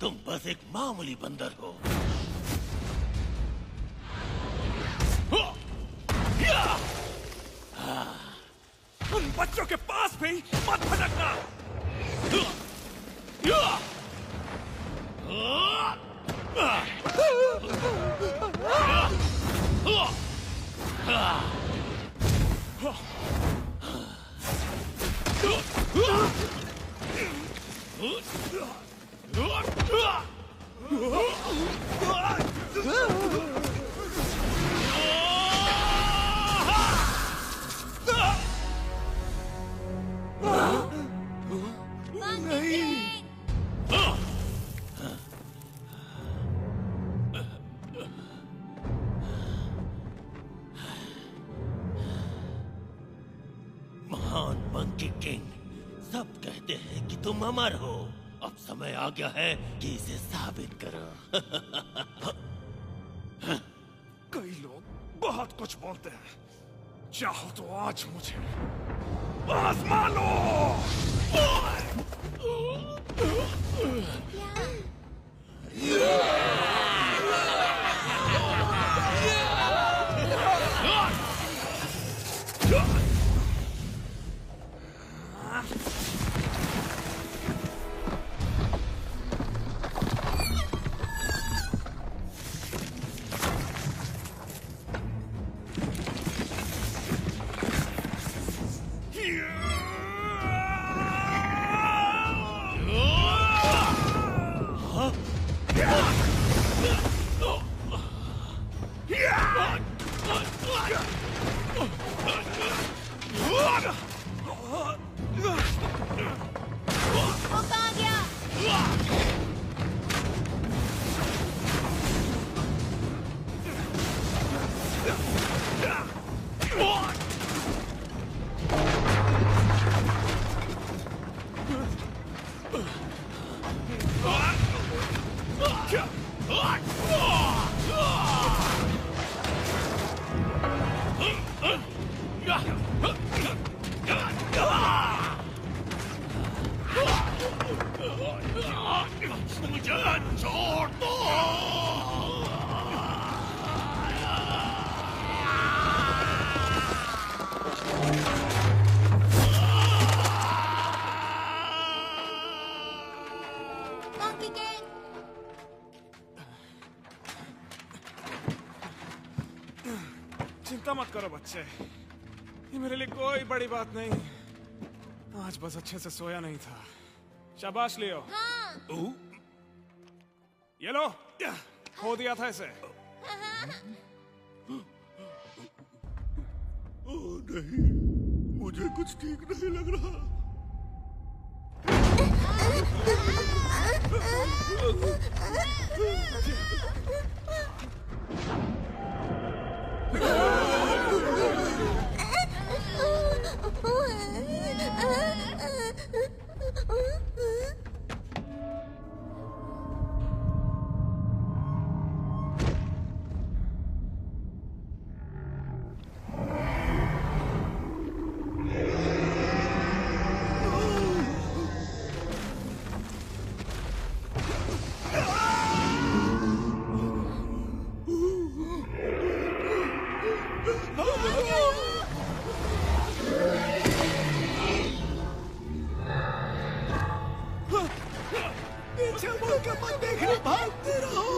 तुम बस एक मामूली बंदर हो। उन बच्चों के पास भी मत भटकना। मंकी किंग, सब कहते हैं कि तुम अमर हो। अब समय आ गया है कि इसे साबित करो। कई लोग बहुत कुछ बोलते हैं, चाहो तो आज मुझे आजमा लो। वो कहाँ गया? मुझे छोड़ दो। मंकी किंग, चिंता मत करो बच्चे, ये मेरे लिए कोई बड़ी बात नहीं। आज बस अच्छे से सोया नहीं था। शाबाश लियो। हाँ। ये लो, खो दिया था इसे। नहीं, मुझे कुछ ठीक नहीं लग रहा। भागते रहो।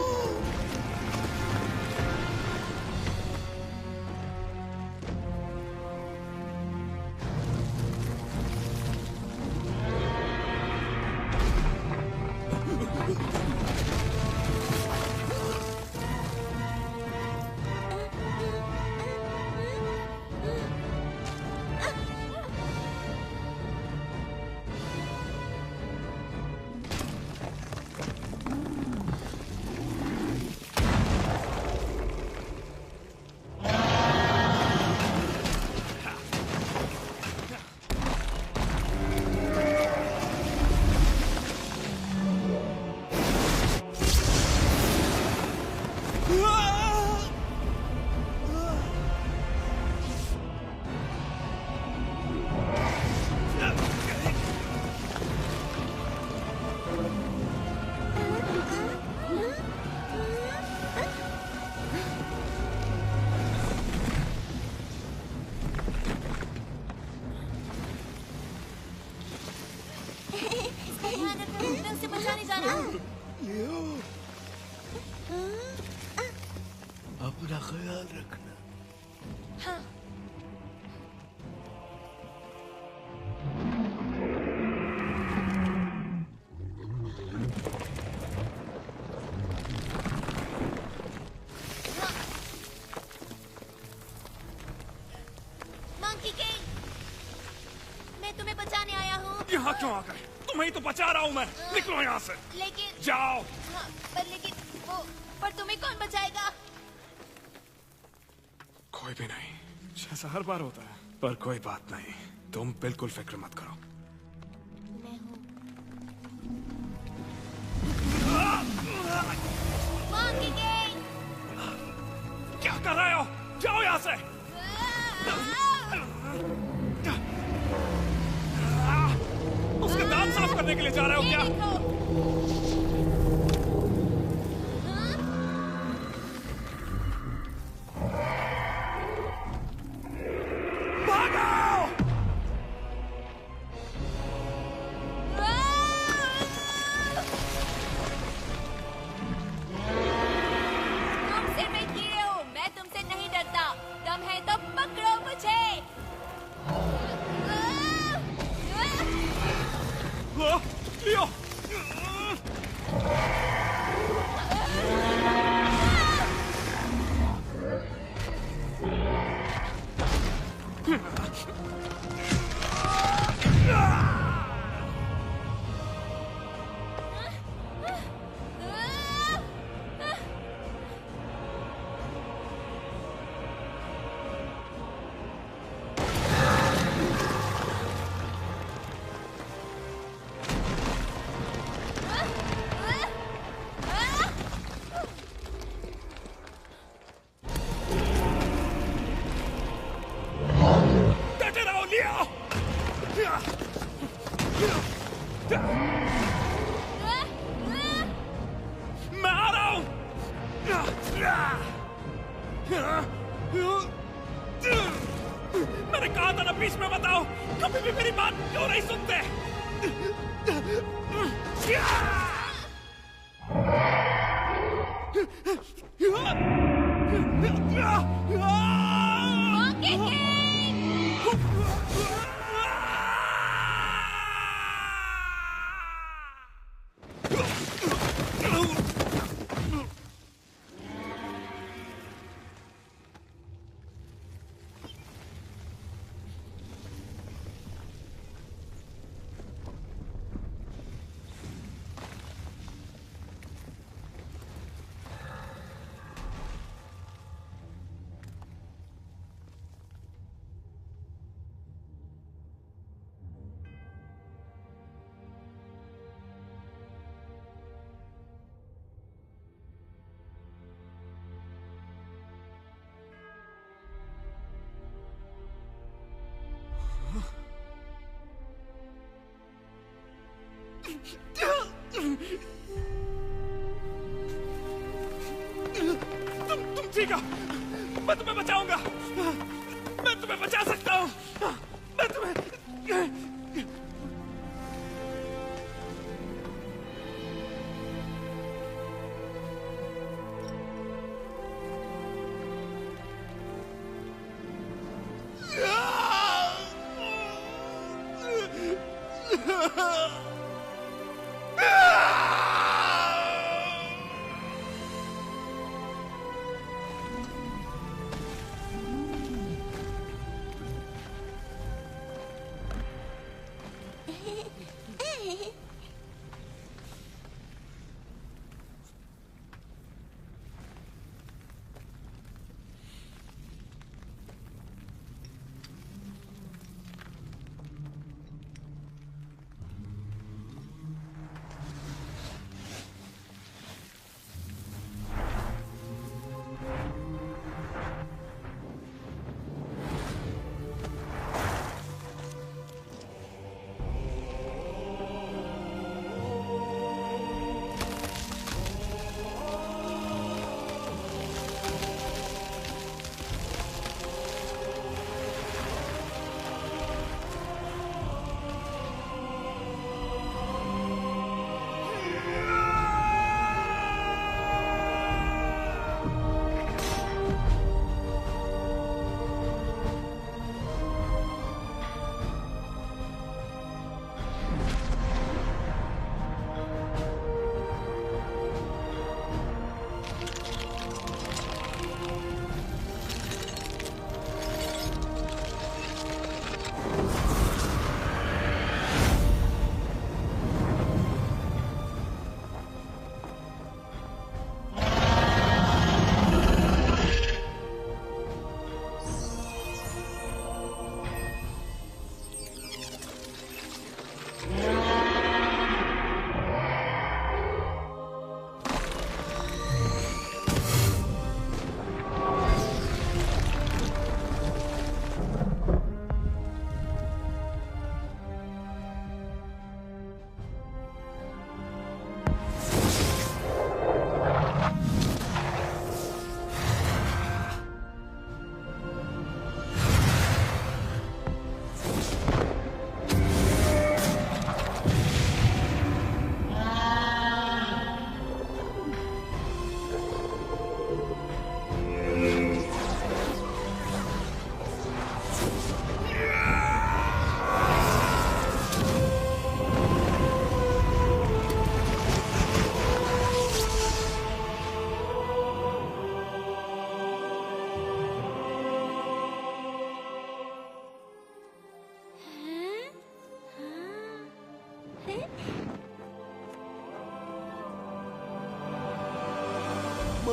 से बचाने जाना। अपना ख्याल रखना। हाँ। मंकी किंग, मैं तुम्हें बचाने आया हूँ। यहाँ क्यों आ गए? तुम्हें ही तो बचा रहा हूँ मैं। निकलो यहाँ से। लेकिन जाओ। हाँ, पर तुम्हें कौन बचाएगा? कोई भी नहीं, जैसा हर बार होता है, पर कोई बात नहीं। तुम बिल्कुल फिक्र मत करो। मैं हूँ। क्या कर रहे हो? जाओ यहाँ से। उसके दांत साफ करने के लिए जा रहे हो क्या? मैंने कहा था ना बीच में बताओ, कभी भी मेरी बात क्यों नहीं सुनते? तुम ठीक हो? मैं तुम्हें बचाऊंगा। मैं तुम्हें बचा सकता हूँ। मैं तुम्हें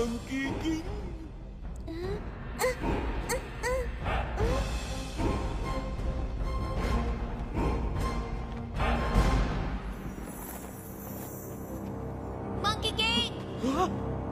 मंकी किंग। Monkey king.